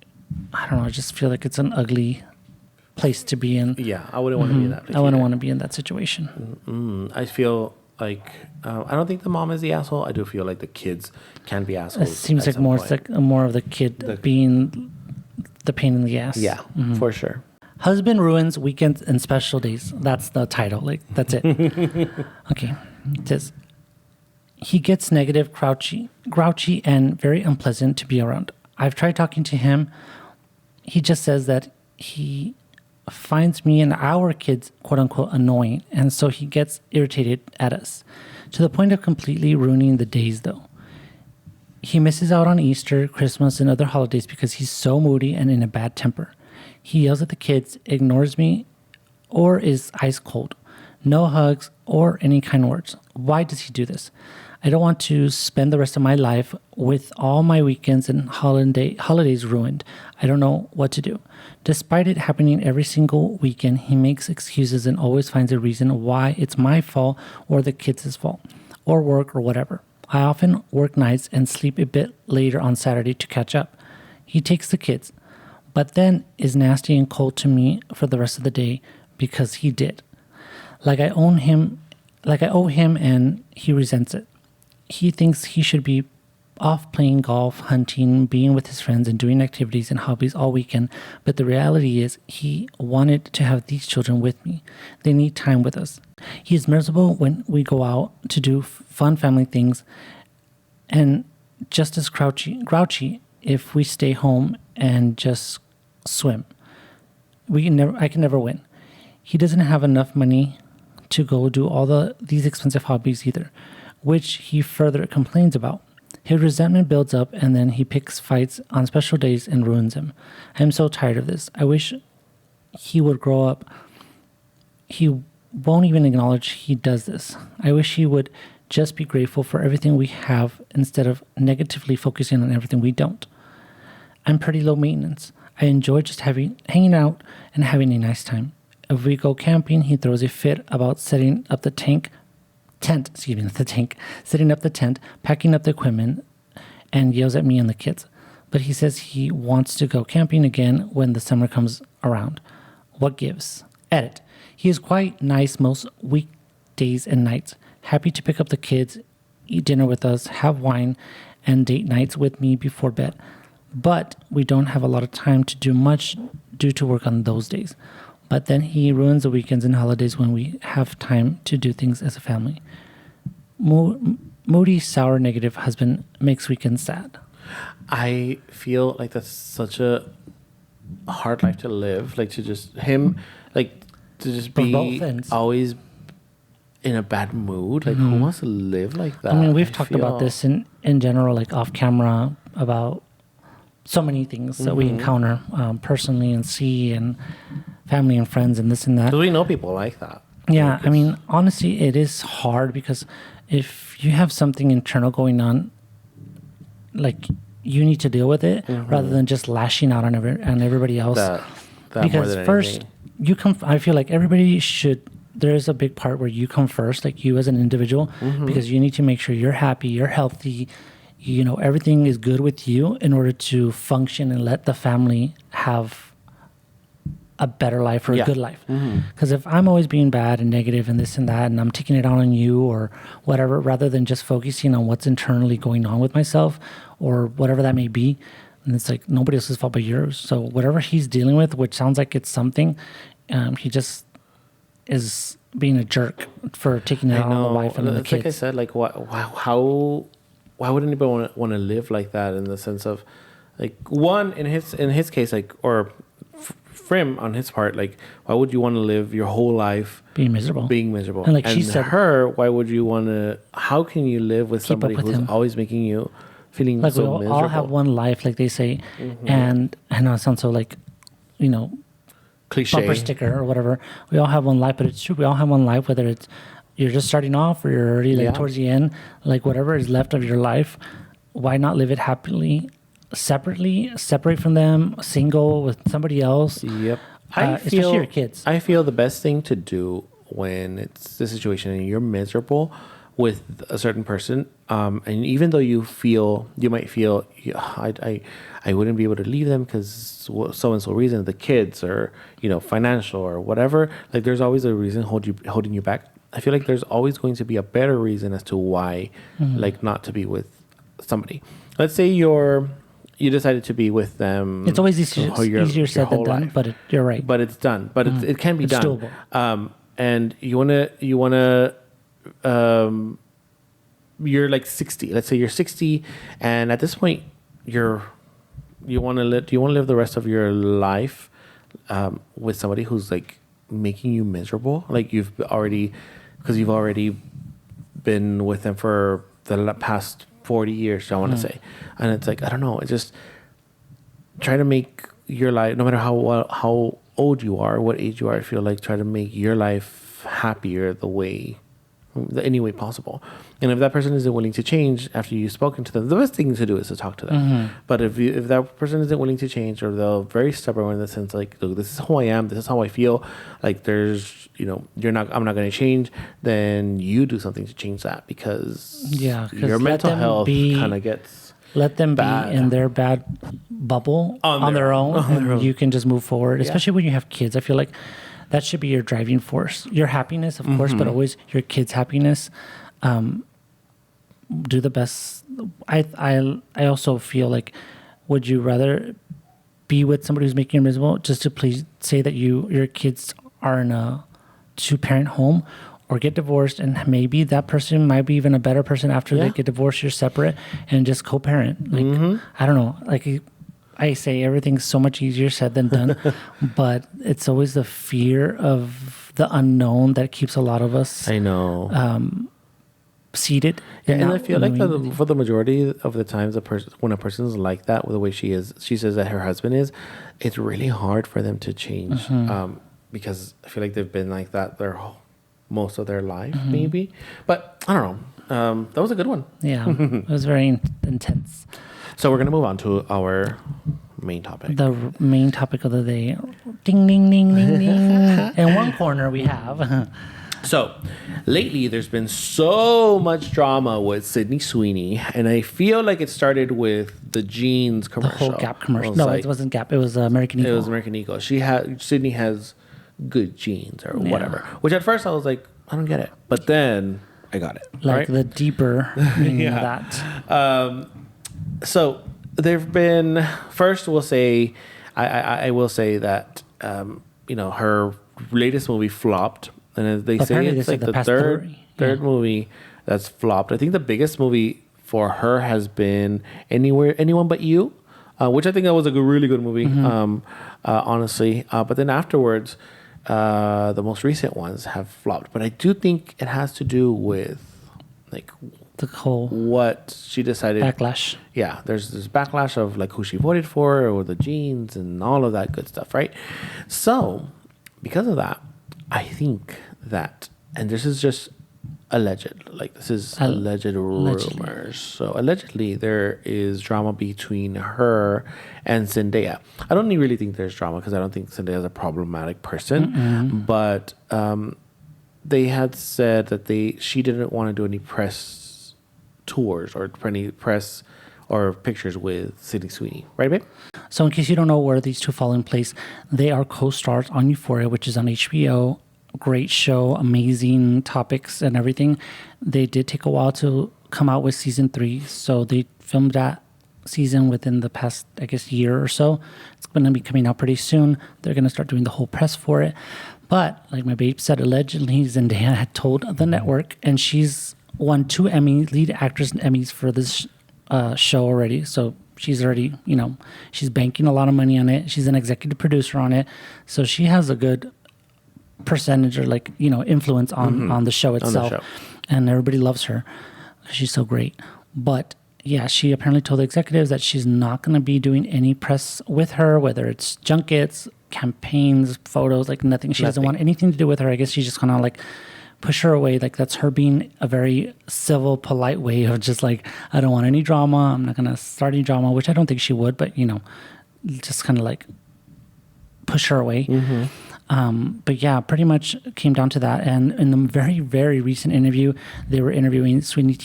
I don't know. I just feel like it's an ugly place to be in. Yeah, I wouldn't want to be in that place. I wouldn't want to be in that situation. I feel like I don't think the mom is the asshole. I do feel like the kids can be assholes. It seems like more of the kid being the pain in the ass. Yeah, for sure. Husband ruins weekends and special days. That's the title. Like, that's it. Okay. It says, he gets negative, grouchy, and very unpleasant to be around. I've tried talking to him. He just says that he finds me and our kids, quote unquote, annoying. And so he gets irritated at us to the point of completely ruining the days, though. He misses out on Easter, Christmas, and other holidays because he's so moody and in a bad temper. He yells at the kids, ignores me, or is ice cold. No hugs or any kind words. Why does he do this? I don't want to spend the rest of my life with all my weekends and holidays ruined. I don't know what to do. Despite it happening every single weekend, he makes excuses and always finds a reason why it's my fault or the kids' fault, or work or whatever. I often work nights and sleep a bit later on Saturday to catch up. He takes the kids, but then is nasty and cold to me for the rest of the day because he did. Like I owe him and he resents it. He thinks he should be off playing golf, hunting, being with his friends and doing activities and hobbies all weekend, but the reality is he wanted to have these children with me. They need time with us. He is miserable when we go out to do fun family things and just as grouchy if we stay home and just swim. I can never win. He doesn't have enough money to go do all these expensive hobbies either, which he further complains about. His resentment builds up and then he picks fights on special days and ruins him. I'm so tired of this. I wish he would grow up. He won't even acknowledge he does this. I wish he would just be grateful for everything we have instead of negatively focusing on everything we don't. I'm pretty low maintenance. I enjoy just hanging out and having a nice time. If we go camping, he throws a fit about setting up the tent, setting up the tent, packing up the equipment, and yells at me and the kids. But he says he wants to go camping again when the summer comes around. What gives? Edit. He is quite nice most weekdays and nights. Happy to pick up the kids, eat dinner with us, have wine, and date nights with me before bed. But we don't have a lot of time to do much due to work on those days. But then he ruins the weekends and holidays when we have time to do things as a family. Moody, sour, negative husband makes weekends sad. I feel like that's such a hard life to live. Like to just be always in a bad mood. Like who wants to live like that? I mean, we've talked about this in general, like off camera, about so many things that we encounter personally and see, and family and friends and this and that. Because we know people like that. Yeah, I mean, honestly, it is hard because if you have something internal going on, like you need to deal with it rather than just lashing out on everybody else. That because first, I feel like everybody should. There is a big part where you come first, like you as an individual, because you need to make sure you're happy, you're healthy, everything is good with you in order to function and let the family have a better life or a good life. Because if I'm always being bad and negative and this and that, and I'm taking it out on you or whatever, rather than just focusing on what's internally going on with myself or whatever that may be, and it's like nobody else's fault but yours. So whatever he's dealing with, which sounds like it's something, he just is being a jerk for taking it out on the wife and the kids. Like I said, like why would anybody want to live like that? In the sense of, like, one in his case, like, or Frim on his part, like, why would you want to live your whole life being miserable? And like she said, her, why would you want to? How can you live with somebody with who's him. always making you feeling like so we miserable? all have one life, like they say, and I know it sounds so like, Cliche. bumper sticker or whatever. We all have one life, but it's true. We all have one life, whether it's you're just starting off or you're already like towards the end, like whatever is left of your life. Why not live it happily, separate from them, single with somebody else? Yep. Especially your kids. I feel the best thing to do when it's the situation and you're miserable with a certain person, and even though you might feel, I wouldn't be able to leave them because so and so reason, the kids or financial or whatever. Like there's always a reason holding you back. I feel like there's always going to be a better reason as to why, like not to be with somebody. Let's say you decided to be with them. It's always easier said than done, life. but you're right. But it's done. But it can be done. Doable. And you wanna you're like 60. Let's say you're 60, and at this point you want to live the rest of your life with somebody who's like making you miserable. Like you've already been with them for the past 40 years, I want to say. And it's like, I don't know, it just try to make your life, no matter how old you are, what age you are, I feel like try to make your life happier any way possible. And if that person isn't willing to change after you've spoken to them, the best thing to do is to talk to them. But if that person isn't willing to change, or they're very stubborn in the sense like, look, this is who I am, this is how I feel, like there's I'm not going to change, then you do something to change that, because your mental health kind of gets let them bad. Be in their bad bubble on their own. You can just move forward, especially when you have kids. I feel like that should be your driving force. Your happiness, of course, but always your kids' happiness. Do the best. I also feel like, would you rather be with somebody who's making you miserable just to please say that your kids are in a 2-parent home, or get divorced, and maybe that person might be even a better person after they get divorced, you're separate, and just co-parent. Like I don't know, like I say everything's so much easier said than done, but it's always the fear of the unknown that keeps a lot of us. I know. Seated. And I feel like for the majority of the times, when a person's like that, with the way she says that her husband is, it's really hard for them to change, because I feel like they've been like that most of their life, maybe. But I don't know. That was a good one. Yeah, it was very intense. So we're going to move on to our main topic. The main topic of the day. Ding, ding, ding, ding, ding. In one corner we have... So, lately there's been so much drama with Sydney Sweeney, and I feel like it started with the jeans commercial. The whole Gap commercial. No, it wasn't Gap. It was American Eagle. It was American Eagle. Sydney has good jeans or whatever. Which at first I was like, I don't get it. But then I got it. Like the deeper meaning of that. So there've been, first we'll say, I will say that, her latest movie flopped. And as they say, it's like the third movie that's flopped. I think the biggest movie for her has been Anyone But You, which I think that was a really good movie, honestly. But then afterwards, the most recent ones have flopped. But I do think it has to do with like the whole what she decided. Backlash. Yeah, there's this backlash of like who she voted for, or the jeans and all of that good stuff, right? So because of that, I think that, and this is just alleged, like this is alleged rumors. So allegedly there is drama between her and Zendaya. I don't really think there's drama, because I don't think Zendaya is a problematic person. But they had said that she didn't want to do any press tours or any press or pictures with Sydney Sweeney, right, babe? So in case you don't know where these two fall in place, they are co-stars on Euphoria, which is on HBO. Great show, amazing topics and everything. They did take a while to come out with season 3, so they filmed that season within the past, I guess, year or so. It's going to be coming out pretty soon. They're going to start doing the whole press for it. But like my babe said, allegedly Zendaya had told the network, and she's won 2 lead actress Emmys for this show already. So She's already, she's banking a lot of money on it. She's an executive producer on it. So she has a good percentage or influence on the show itself. And everybody loves her. She's so great. But yeah, she apparently told the executives that she's not going to be doing any press with her, whether it's junkets, campaigns, photos, nothing. She doesn't want anything to do with her. I guess she's just going to push her away. That's her being a very civil, polite way of just I don't want any drama. I'm not going to start any drama, which I don't think she would, but just kind of push her away. But yeah, pretty much came down to that. And in the very, very recent interview, they were interviewing Sweeney.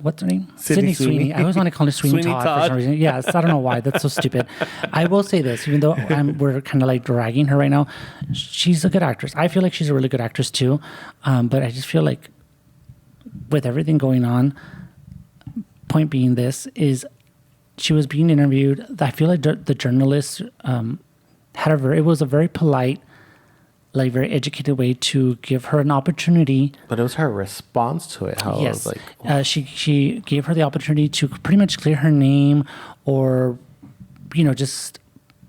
What's her name? Sydney Sweeney. I always want to call her Sweeney Todd for some reason. Yeah, I don't know why. That's so stupid. I will say this, even though we're kind of dragging her right now, she's a good actress. I feel like she's a really good actress too. But I just feel like with everything going on, point being this is she was being interviewed. I feel like the journalist it was a very polite, very educated way to give her an opportunity. But it was her response to it. How yes. it was she gave her the opportunity to pretty much clear her name or, just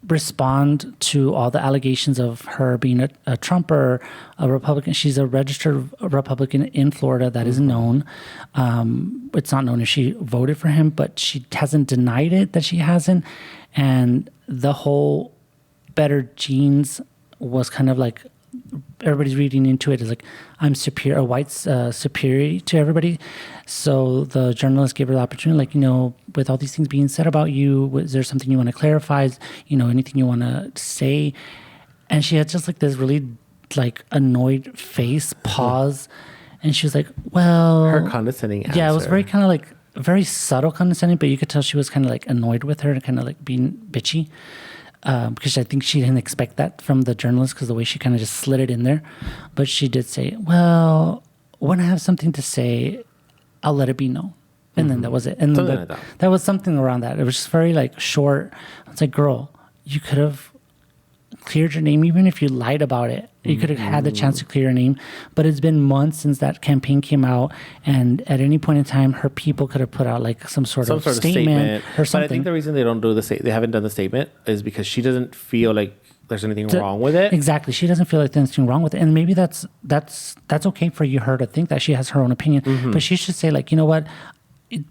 respond to all the allegations of her being a Trumper, a Republican. She's a registered Republican in Florida that is known. It's not known if she voted for him, but she hasn't denied it that she hasn't. And the whole better genes was kind of everybody's reading into it as I'm superior, a white superiority to everybody. So the journalist gave her the opportunity, with all these things being said about you, is there something you want to clarify? Anything you want to say? And she had just this really annoyed face, pause, and she was well, her condescending answer. Yeah, it was very kind of very subtle condescending, but you could tell she was kind of annoyed with her and kind of being bitchy. Because I think she didn't expect that from the journalist because the way she kind of just slid it in there. But she did say, well, when I have something to say, I'll let it be known. And then that was it. And then that was something around that. It was just very short. It's girl, you could have cleared your name even if you lied about it. You could have had the chance to clear your name. But it's been months since that campaign came out. And at any point in time, her people could have put out some sort of statement or something. But I think the reason they don't do they haven't done the statement is because she doesn't feel like there's anything wrong with it. Exactly. She doesn't feel like there's anything wrong with it. And maybe that's okay for her to think that she has her own opinion. But she should say you know what?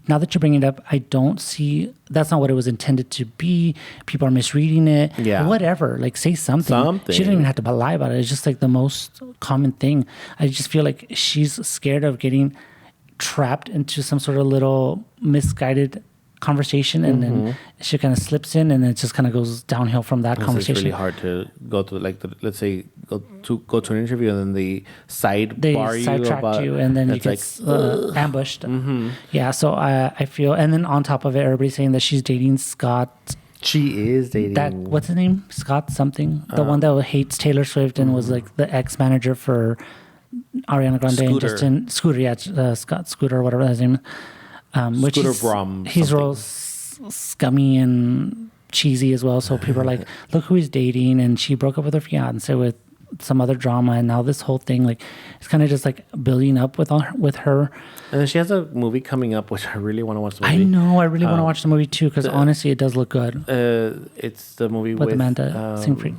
Now that you're bringing it up, I don't see that's not what it was intended to be. People are misreading it. Yeah. Whatever. Say something. She didn't even have to lie about it. It's just the most common thing. I just feel like she's scared of getting trapped into some sort of little misguided conversation, and then she kind of slips in, and it just kind of goes downhill from that conversation. It's really hard to go to let's say go to an interview and then they sidetrack you and then you get ambushed. Yeah, so I feel, and then on top of it, everybody's saying that she's dating Scott. She is dating that. What's his name? Scott something. The one that hates Taylor Swift and was the ex-manager for Ariana Grande and Justin Scooter. Yeah, Scott Scooter, whatever his name is. Which he's real scummy and cheesy as well. So people are look who he's dating, and she broke up with her fiance with some other drama, and now this whole thing it's kind of just building up with her. And then she has a movie coming up, which I really want to watch. The movie. I know, I really want to watch the movie too, because honestly, it does look good. It's the movie with Amanda Seyfried.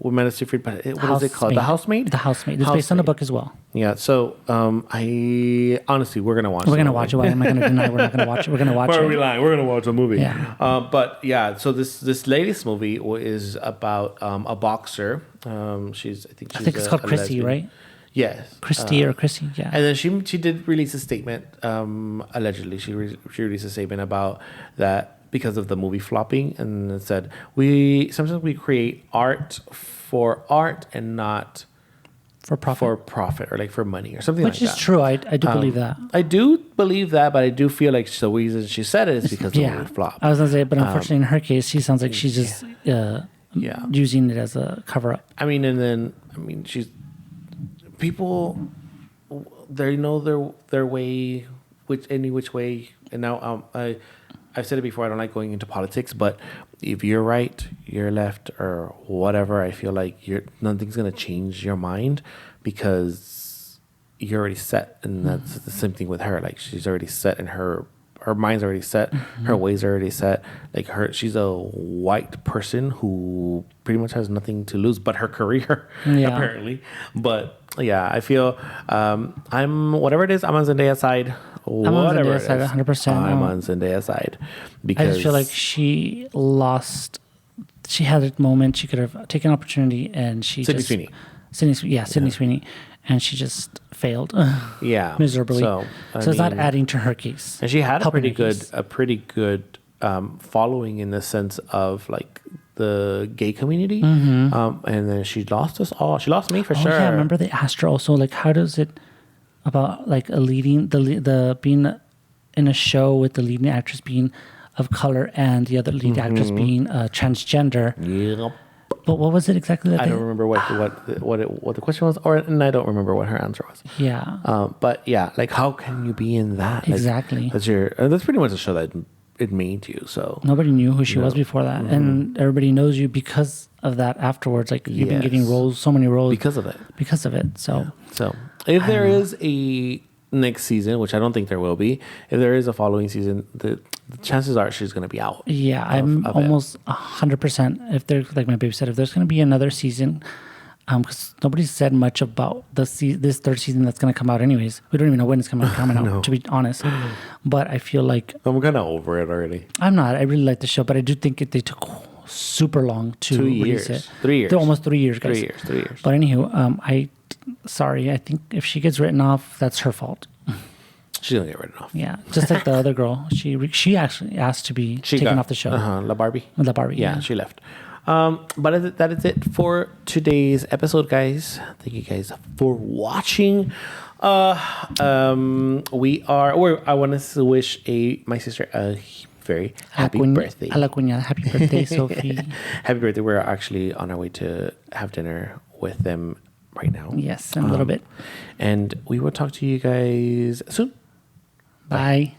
Amanda Seyfried, but what is it called? The Housemaid? The Housemaid. It's based on a book as well. Yeah, so I honestly, we're going to watch it. We're going to watch it. Why am I going to deny we're not going to watch it? We're going to watch it. Why are we lying? We're going to watch a movie. Yeah. But yeah, so this latest movie is about a boxer. I think it's called Chrissy, right? Yes. Christy or Chrissy, yeah. And then she did release a statement, allegedly. She released a statement about that because of the movie flopping, and it said, sometimes we create art for art and not for profit, or for money or something like that. Which is true. I do believe that. I do believe that, but I do feel like the reason she said it is because the movie flopped. I was going to say, but unfortunately in her case, she sounds like she's just using it as a cover-up. She's... People, they know their way, which way. And now I've said it before, I don't like going into politics, but if you're right, you're left, or whatever, I feel like nothing's going to change your mind because you're already set. And that's the same thing with her. She's already set in her her mind's already set, her ways are already set. Like she's a white person who pretty much has nothing to lose but her career, apparently. But yeah, I feel I'm whatever it is, I'm on Zendaya's side. I'm on Zendaya's side 100%. I'm on Zendaya's side because I just feel like she lost. She had a moment. She could have taken opportunity, and Sydney Sweeney. Sydney Sweeney, and she just failed. Miserably. So it's not adding to her case. And she had a pretty good following in the sense of like the gay community. And then she lost us all. She lost me for sure. Yeah, I remember they asked her also like, how does it about like a leading the being in a show with the leading actress being of color and the other lead actress being transgender. Yep. But what was it exactly that I don't remember what the question was, and I don't remember what her answer was. Yeah. But yeah, like how can you be in that? Exactly. Like, that's pretty much a show that it made you. So nobody knew who she was before that, and everybody knows you because of that afterwards. Like you've been getting roles, so many roles because of it. So If there is a next season, which I don't think there will be, if there is a following season, the chances are she's going to be out. Yeah, I'm almost 100%. If there's, like my baby said, if there's going to be another season, because nobody's said much about this third season that's going to come out anyways. We don't even know when it's coming out, to be honest. But I feel like I'm kind of over it already. I'm not. I really like the show, but I do think they took super long to release it. 3 years. They're almost 3 years, guys. 3 years. But anywho, I think if she gets written off, that's her fault. She's gonna get written off. Yeah, just like the other girl. She actually asked to be taken off the show. La Barbie. La Barbie. Yeah, she left. But that is it for today's episode, guys. Thank you guys for watching. I want to wish my sister a very happy birthday. A la cuñada. Happy birthday, Sophie. Happy birthday. We're actually on our way to have dinner with them right now. Yes, in a little bit. And we will talk to you guys soon. Bye.